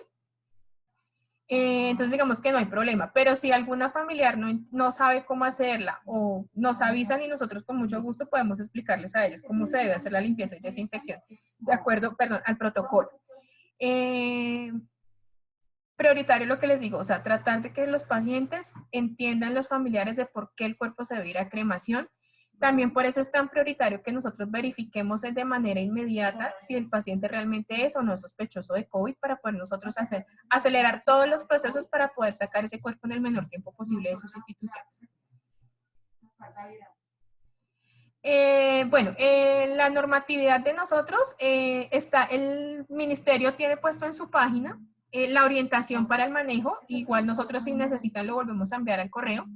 Entonces digamos que no hay problema, pero si alguna familiar no sabe cómo hacerla o nos avisan y nosotros con mucho gusto podemos explicarles a ellos cómo se debe hacer la limpieza y desinfección, de acuerdo, perdón, al protocolo. Prioritario lo que les digo, o sea, tratar de que los pacientes entiendan los familiares de por qué el cuerpo se debe ir a cremación. También por eso es tan prioritario que nosotros verifiquemos de manera inmediata si el paciente realmente es o no es sospechoso de COVID para poder nosotros acelerar todos los procesos para poder sacar ese cuerpo en el menor tiempo posible de sus instituciones. Bueno, la normatividad de nosotros está, el ministerio tiene puesto en su página la orientación para el manejo, igual nosotros si necesitan lo volvemos a enviar al correo.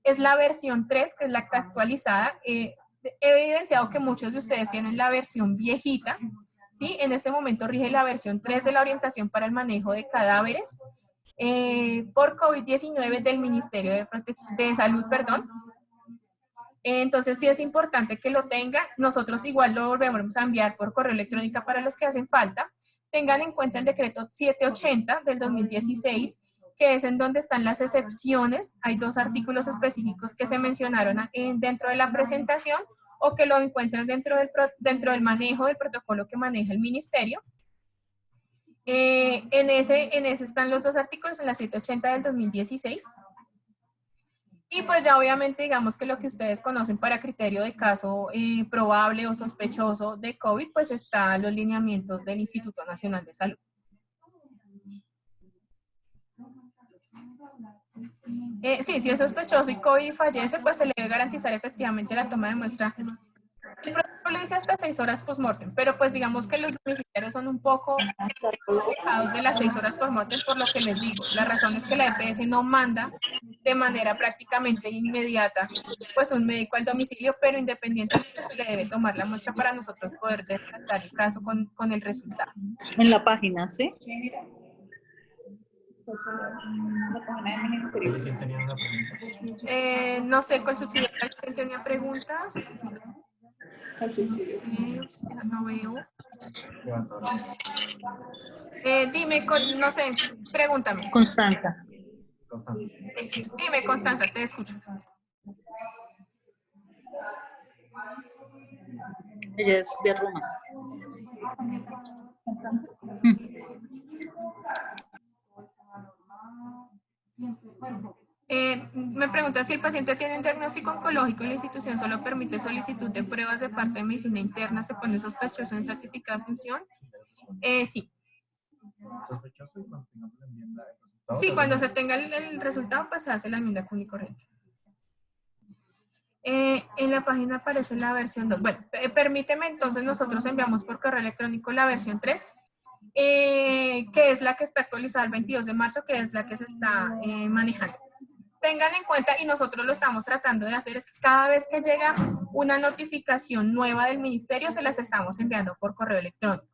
Es la versión 3, que es la actualizada. He evidenciado que muchos de ustedes tienen la versión viejita, ¿sí? En este momento rige la versión 3 de la orientación para el manejo de cadáveres por COVID-19 del Ministerio de Salud, perdón. Entonces sí es importante que lo tengan. Nosotros igual lo volvemos a enviar por correo electrónico para los que hacen falta. Tengan en cuenta el decreto 780 del 2016, que es en donde están las excepciones. Hay dos artículos específicos que se mencionaron dentro de la presentación o que lo encuentran dentro del manejo del protocolo que maneja el ministerio. En ese están los dos artículos, en la 780 del 2016. Y pues ya obviamente digamos que lo que ustedes conocen para criterio de caso probable o sospechoso de COVID, pues están los lineamientos del Instituto Nacional de Salud. Sí, si es sospechoso y COVID fallece, pues se le debe garantizar efectivamente la toma de muestra. El protocolo protocolo dice hasta 6 horas post-mortem, pero pues digamos que los domiciliarios son un poco alejados de las 6 horas post-mortem, por lo que les digo. La razón es que la EPS no manda de manera prácticamente inmediata pues un médico al domicilio, pero independientemente se le debe tomar la muestra para nosotros poder tratar el caso con el resultado. En la página, ¿sí? ¿Quién tenía una pregunta? No sé, ¿cuál subsidiario tenía preguntas? Sí, no veo. Dime, no sé, pregúntame. Constanza. Dime, Constanza, te escucho. Ella es de Roma. Me pregunta si el paciente tiene un diagnóstico oncológico y la institución solo permite solicitud de pruebas de parte de medicina interna, ¿se pone sospechoso en certificado de función? Sí. ¿Sospechoso? Y cuando tengamos la enmienda, el resultado, Sí, cuando se tenga el resultado, pues se hace la enmienda común y corriente. En la página aparece la versión 2. Bueno, permíteme, entonces nosotros enviamos por correo electrónico la versión 3, que es la que está actualizada el 22 de marzo, que es la que se está manejando. Tengan en cuenta, y nosotros lo estamos tratando de hacer, es que cada vez que llega una notificación nueva del ministerio, se las estamos enviando por correo electrónico.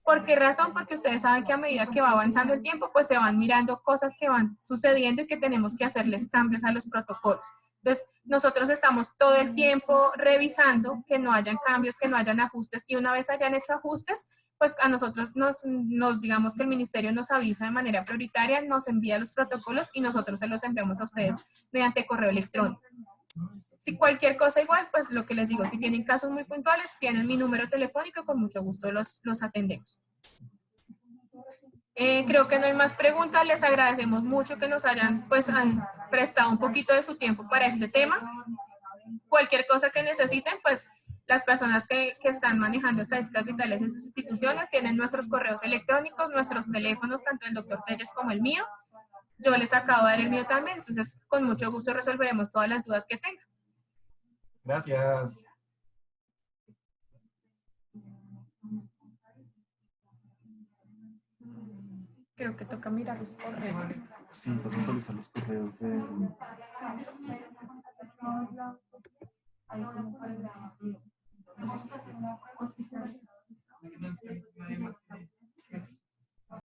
¿Por qué razón? Porque ustedes saben que a medida que va avanzando el tiempo, pues se van mirando cosas que van sucediendo y que tenemos que hacerles cambios a los protocolos. Entonces, nosotros estamos todo el tiempo revisando que no hayan cambios, que no hayan ajustes, y una vez hayan hecho ajustes, pues a nosotros digamos que el ministerio nos avisa de manera prioritaria, nos envía los protocolos y nosotros se los enviamos a ustedes mediante correo electrónico. Si cualquier cosa igual, pues lo que les digo, si tienen casos muy puntuales, tienen mi número telefónico, con mucho gusto los atendemos. Creo que no hay más preguntas, les agradecemos mucho que nos hayan pues prestado un poquito de su tiempo para este tema. Cualquier cosa que necesiten, pues las personas que están manejando estadísticas vitales en sus instituciones tienen nuestros correos electrónicos, nuestros teléfonos, tanto el doctor Telles como el mío. Yo les acabo de dar el mío también, entonces con mucho gusto resolveremos todas las dudas que tengan. Gracias. Creo que toca mirar los correos. Sí, toca actualizar los correos de...